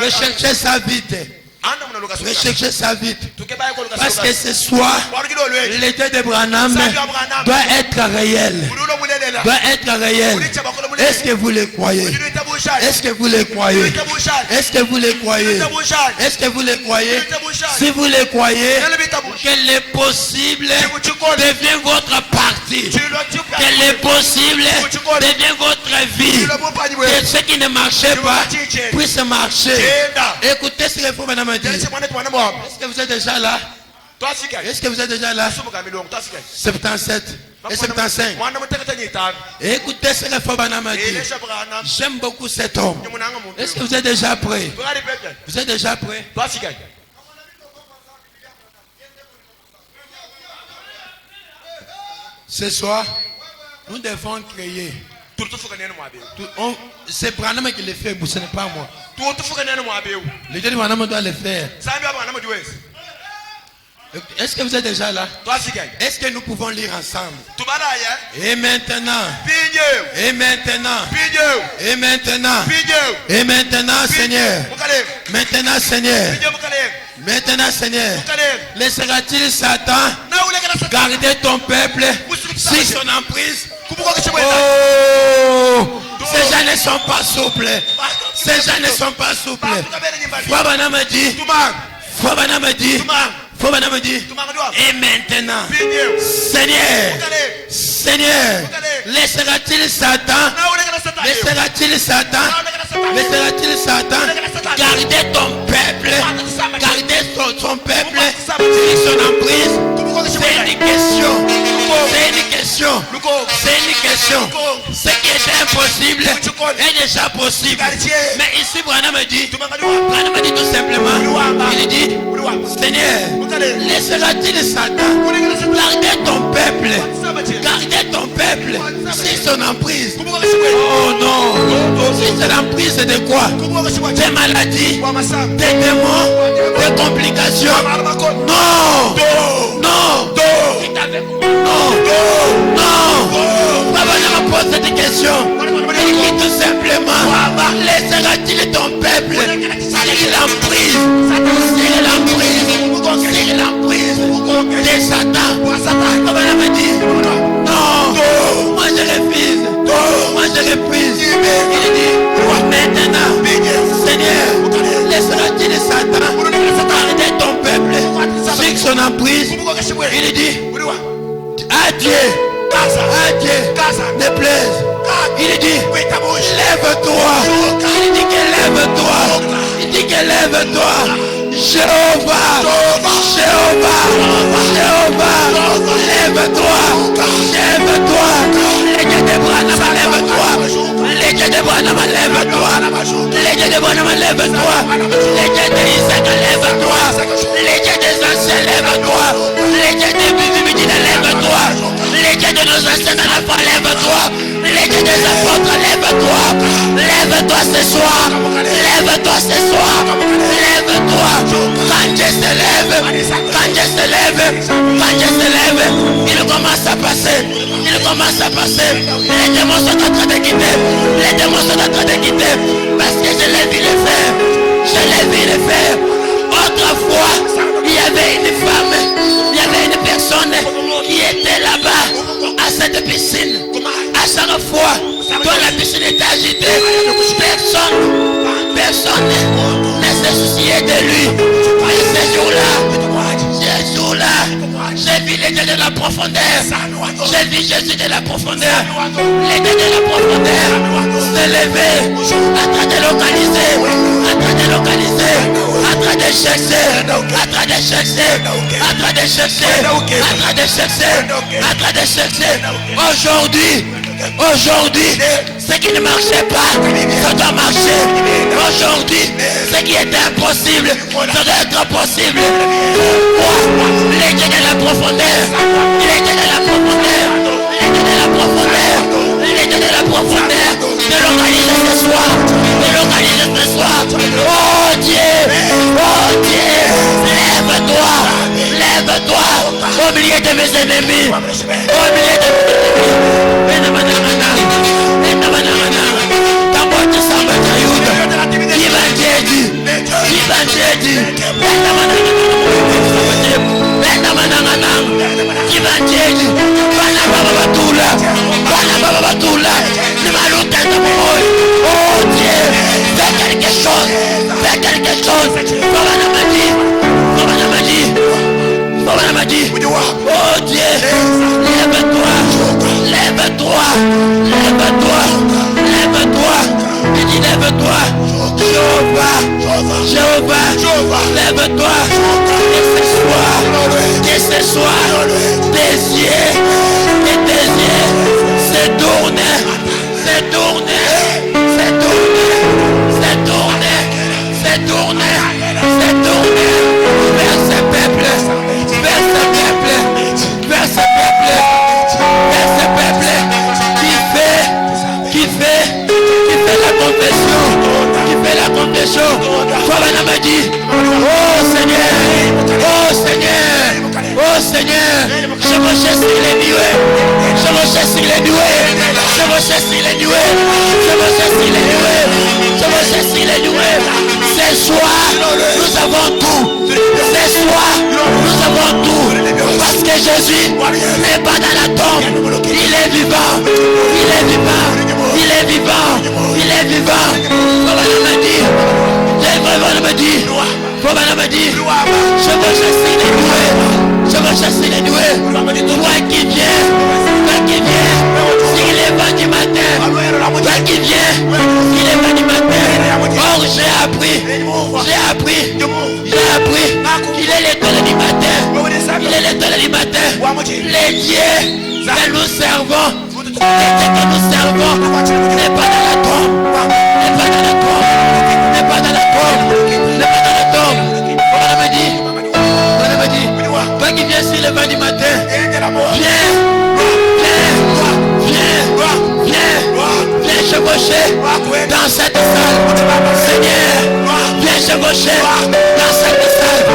Recherchez ça vite. Recherchez ça vite. Parce que ce soir, l'état de Branham doit être réel. Doit être réel. Est-ce que vous le croyez? Est-ce que vous le croyez? Est-ce que vous le croyez? Est-ce que vous le croyez? Si vous le croyez, que le possible devient votre partie. Que le possible devient votre vie. Que ce qui ne marchait pas puisse marcher. Écoutez ce que faut maintenant. Est-ce que vous êtes déjà là? Est-ce que vous êtes déjà là? 77 et 75. Écoutez ce que Frère Branham a dit. J'aime beaucoup cet homme. Est-ce que vous êtes déjà prêts? Vous êtes déjà prêts? Ce soir, nous devons créer. C'est Branham qui le fait, ce n'est pas moi. Le Dieu de Branham doit le faire. Est-ce que vous êtes déjà là? Est-ce que nous pouvons lire ensemble? Et maintenant, et maintenant, et maintenant, et maintenant, Seigneur, maintenant, Seigneur, maintenant, Seigneur, laissera-t-il Satan garder ton peuple si son emprise? Oh, ces gens ne sont pas souples. Ces gens ne sont pas souples. Frère Branham a dit, Frère Branham a dit, Frère Branham a dit, et maintenant, Seigneur, Seigneur, laissera-t-il Satan, laissera-t-il Satan, laissera-t-il Satan garder ton peuple, garder son peuple sur son emprise? C'est une question. C'est une question. C'est une question. Ce qui était impossible est déjà possible. Mais ici, Branham dit tout simplement, il dit, Seigneur, laissera-t-il Satan garder ton peuple, garder ton peuple sur son emprise? Oh non. Si c'est l'emprise de quoi? Des maladies, des démons, des complications. Non. Non. Non, non, Papa ne me pose cette question. Il dit tout simplement, laissera-t-il ton peuple sur l'emprise, sur l'emprise de Satan? Papa me dit, non, moi je refuse, moi je refuse. Il dit, maintenant, Seigneur, laissera-t-il Satan emprise. Il dit à Dieu, ne plaise. Il dit lève-toi. Il dit que lève-toi. Il dit que lève-toi. Jéhovah, lève-toi. Lève-toi. Les dieux de Branham, lève-toi. Les dieux de Branham, lève-toi. Les dieux de Branham, lève-toi. Les dieux de Isaac, lève-toi. Les dieux des anciens, lève-toi. Les dieux de Bibi, lève-toi. Les dieux de nos anciens enfants, lève-toi. Les dieux des apôtres, lève-toi. Lève-toi ce soir. Lève-toi ce soir. Lève-toi. Quand Dieu se lève, quand Dieu se lève, quand Dieu se lève, il commence à passer. Il commence à passer. Les démons sont en train de quitter. Les démons sont en train de quitter. Parce que je l'ai vu le faire. Je l'ai vu le faire. Autrefois, il y avait une femme, il y avait une personne qui était là-bas à cette piscine. À chaque fois, quand la piscine était agitée, personne ne se souciait de lui. Mais ce jour-là, j'ai vu les dieux de la profondeur. J'ai vu Jésus de la profondeur. Les dieux de la profondeur se lever, en train de localiser, en train de localiser, en train de chercher, en train de chercher, en train de chercher, en train de chercher, en train de chercher. Aujourd'hui, ce qui ne marchait pas, ça doit marcher. Aujourd'hui, ce qui était impossible, ça doit être possible. Pourquoi? Les dieux de la profondeur, les dieux de la profondeur, les dieux de la profondeur, les dieux de la profondeur, de localiser ce soir, de localiser ce soir. Oh Dieu, lève-toi, lève-toi, au milieu de mes ennemis, au milieu de mes ennemis. Oh Dieu, fais quelque chose. Oh Dieu, lève-toi, lève-toi, lève-toi, lève-toi. Il dit lève-toi, Jéhovah, lève-toi. Que ce soit tes yeux se tournent vers ce peuple, qui fait la confession. Toi, m'a dit, oh Seigneur, je me cherche sur les nuées, Ce soir, nous avons tout. Parce que Jésus n'est pas dans la tombe. Il est vivant. Papa m'a dit, je veux chasser les doués. Toi qui viens, s'il est 20 du matin, toi qui viens, s'il est 20 du matin. Or j'ai appris qu'il est l'étoile du matin. Les dieux que nous servons, n'est pas dans la tombe. Papa m'a dit, toi qui viens sur le 20 du matin, viens chevaucher dans cette salle. Seigneur, viens chevaucher dans cette salle.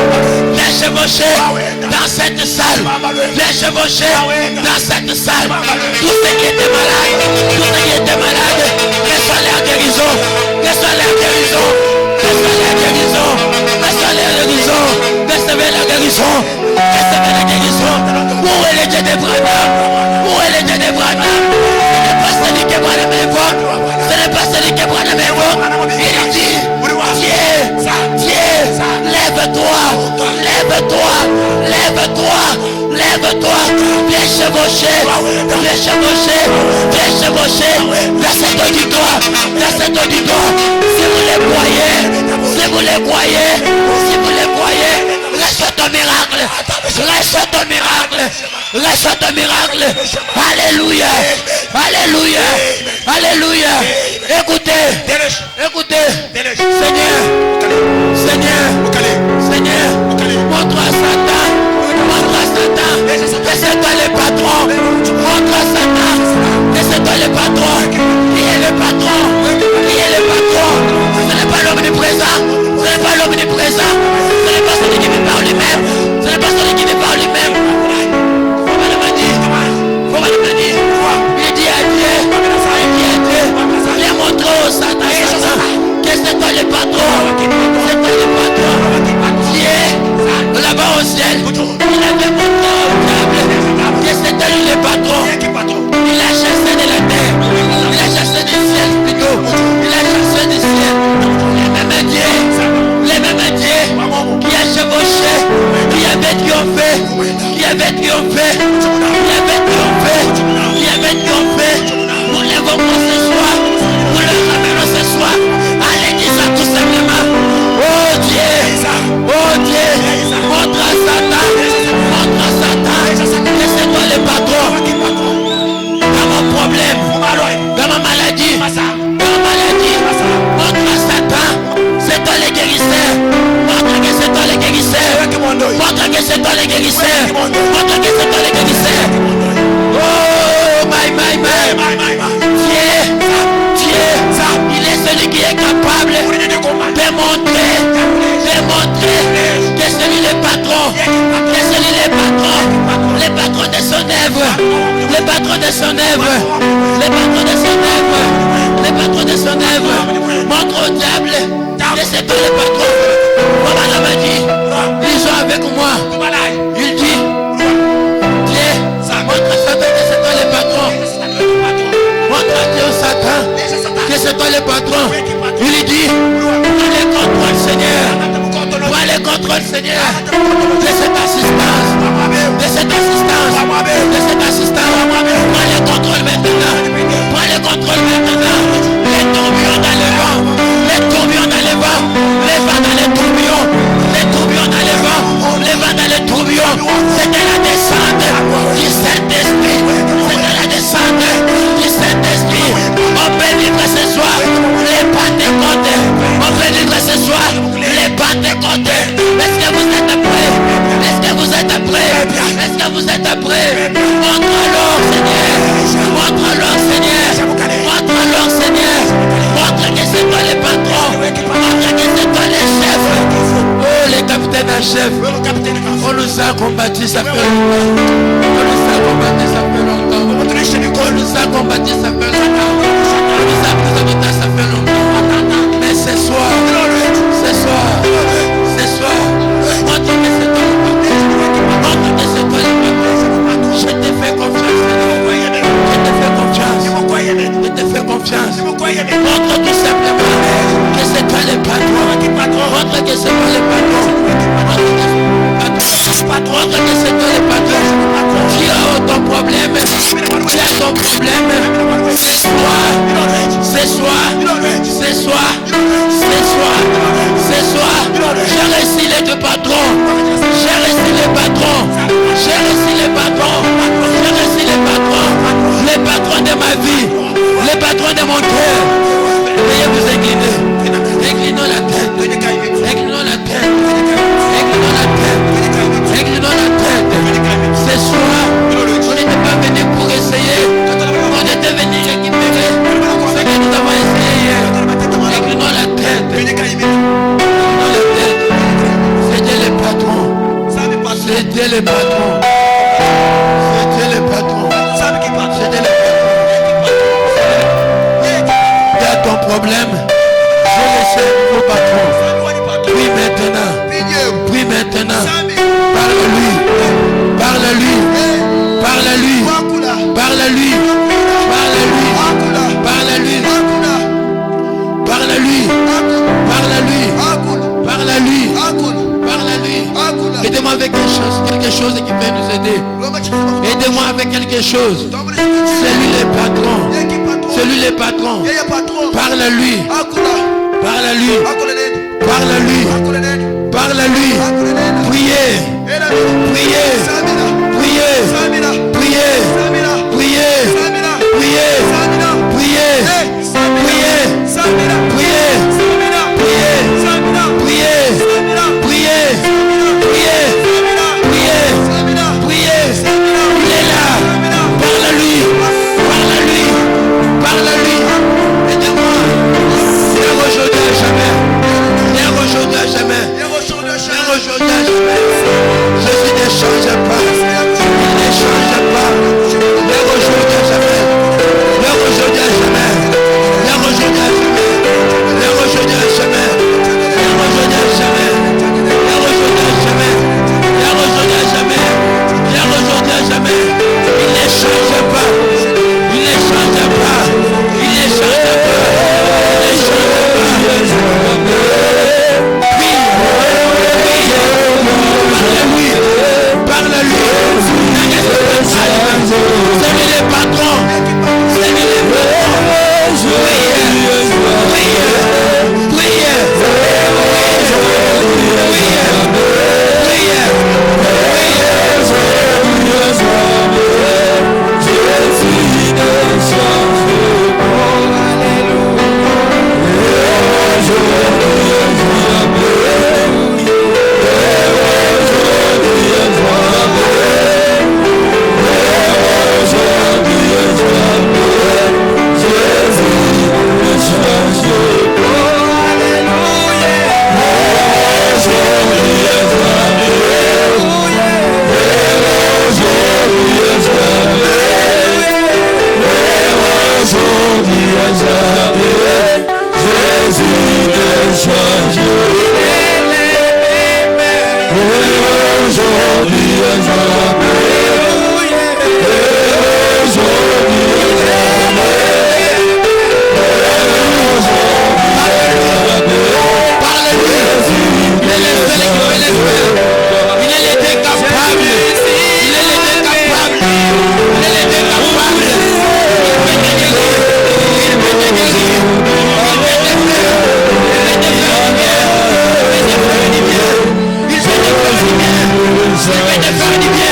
Viens chevaucher dans cette salle. Tous ceux qui étaient malades, reçois leur guérison. Recevez la guérison. Où est le Dieu de Branham? Ce n'est pas celui que Branham évoque. Il dit, Dieu, lève-toi. Lève-toi. Lève-toi. Viens chevaucher. Viens chevaucher. Viens chevaucher. Laissez-toi du doigt. Laissez-toi du doigt. Si vous les voyez. Si vous les voyez. Si vous les voyez. Laisse ton miracle. Laisse ton miracle. Laisse ton miracle. Alléluia. Alléluia. Alléluia. Écoutez. Écoutez. Seigneur. Seigneur. Seigneur. Montre à Satan. Montre à Satan. Que c'est toi le patron. Montre à Satan. Que c'est toi le patron. Qui est le patron? Qui est le patron? Ce n'est pas l'omniprésent. Ce n'est pas l'omniprésent. Ce n'est pas celui qui vit par lui-même. Ce n'est pas celui qui vit par lui-même. Faut pas le dire. Faut pas le dire. Il dit à Dieu. Il dit à Dieu. Viens montrer au Satan. Que c'est toi le patron. C'est toi le patron. Dieu, là-bas au ciel, il avait montré au diable que c'était lui le patron. Il a chassé de la terre. Il a chassé du ciel plutôt. Il a chassé du ciel. Les mêmes dieux qui a chevauché, qui avait triomphé, qui avait triomphé, qui avait triomphé, qui avait triomphé. Nous l'évoquons ce soir. Nous le ramenons ce soir à l'église tout simplement. Oh Dieu, montre à Satan, que c'est toi le patron. Dans mon problème, dans ma maladie, montre à Satan, c'est toi le guérisseur. Montre que c'est toi le guérisseur. Montre que c'est toi le guérisseur. Montre que c'est toi le guérisseur. Oh my. Dieu, il est celui qui est capable de montrer que c'est lui le patron. Que c'est lui le patron. Le patron de son œuvre. Le patron de son œuvre. Le patron de son œuvre. Le patron de son œuvre. Montre au diable que c'est toi le patron. Comment on m'a dit? Ils sont avec moi. Il dit, Dieu, montre à Satan que c'est toi le patron. Montre à Dieu au Satan que c'est toi le patron. Il lui dit, prends le contrôle Seigneur. Prends le contrôle Seigneur de cette assistance. De cette assistance. De cette assistance. Prends le contrôle maintenant. Prends le contrôle maintenant. Les tourbillons dans le vent. Les tourbillons dans le vent. Les vents dans les tourbillons. Les tourbillons dans le vent. Les vents dans les tourbillons. C'était la descente du Saint-Esprit. C'était la descente du Saint-Esprit. On peut vivre ce soir les Pentecôtes. On peut vivre ce soir les Pentecôtes. Est-ce que vous êtes prêts? Est-ce que vous êtes prêts? Est-ce que vous êtes prêts? Montre-leur Seigneur. Montre-leur Seigneur. Montre-leur Seigneur. Montre que c'est toi le patron. Montre que c'est toi le chef. Oh le capitaine en chef. On nous a combattu ça fait longtemps. On nous a combattu ça fait longtemps. On nous a combattu ça fait longtemps. On nous a présenté ça fait longtemps. Mais ce soir, montre que c'est toi le patron. Montre que c'est toi le patron. Je te fais confiance. Je te fais confiance. Je te fais confiance. Montre tout simplement que c'est toi le patron. Montre que c'est toi le patron. Montre que c'est toi le patron. Tu as ton problème. Tu as ton problème. C'est soir. J'ai réussi les deux patrons. J'ai réussi les patrons. J'ai réussi les patrons. J'ai réussi les patrons. Les patrons de ma vie. Les patrons de mon cœur. Veuillez vous incliner. Inclinons la tête. Inclinons la tête. Inclinons la tête. Inclinons la tête. Ce soir, on n'était pas venu pour essayer. On était venu récupérer ce que nous avons essayé hier. Inclinons la tête. Inclinons la tête. C'était le patron. C'était le patron. C'était le patron. C'était le patron. Il y a ton problème. Je le sais, au patron. Prie maintenant. Prie maintenant. Parle-lui. Parle-lui. Parle-lui. Parle-lui. Parle-lui. Parle-lui. Parle-lui. Parle-lui. Parle-lui. Parle-lui. Aide-moi avec quelque chose chose qui peut nous aider. Aidez-moi avec quelque chose. C'est lui le patron. C'est lui le patron. Parle à lui. Parle à lui. Parle à lui. Parle à lui. Priez. Priez. Priez. Priez. Priez. Priez. Priez. Priez. Priez. Priez. Priez. Priez. Priez. Il est là. Parle à lui. Parle à lui. Parle à lui. Aidez-moi. Hier aujourd'hui à jamais. Hier aujourd'hui à jamais. Hier aujourd'hui à jamais. Jésus ne change pas. Il ne change pas. Hier aujourd'hui à jamais. Hier aujourd'hui à jamais. Hier aujourd'hui à jamais. Hier aujourd'hui à jamais. Hier aujourd'hui à jamais. Hier aujourd'hui à jamais. Hier aujourd'hui à jamais. Hier aujourd'hui à jamais. Il ne change pas. Il ne change pas. Il ne change pas. Il ne change pas. Oui. Parle à lui. C'est lui le patron. C'est lui le patron. Faire du bien.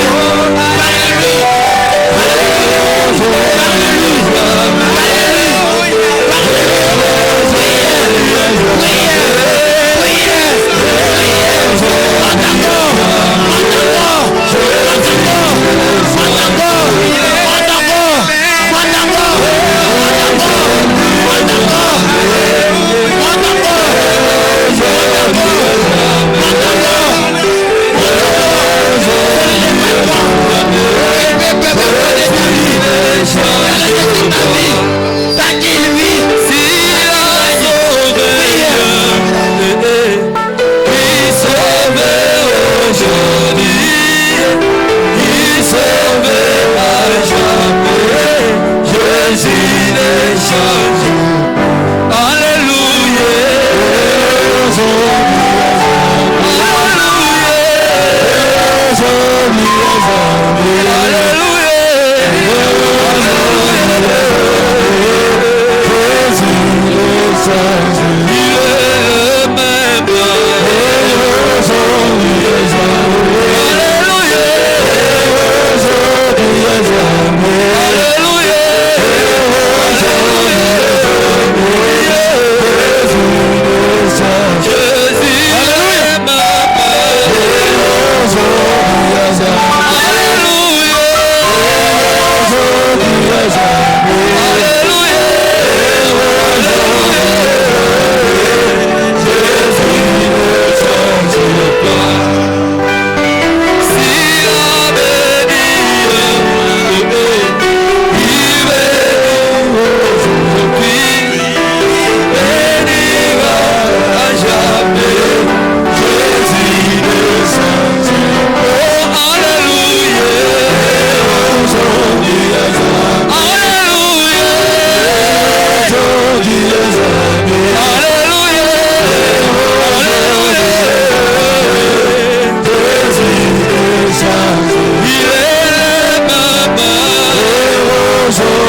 aujourd'hui.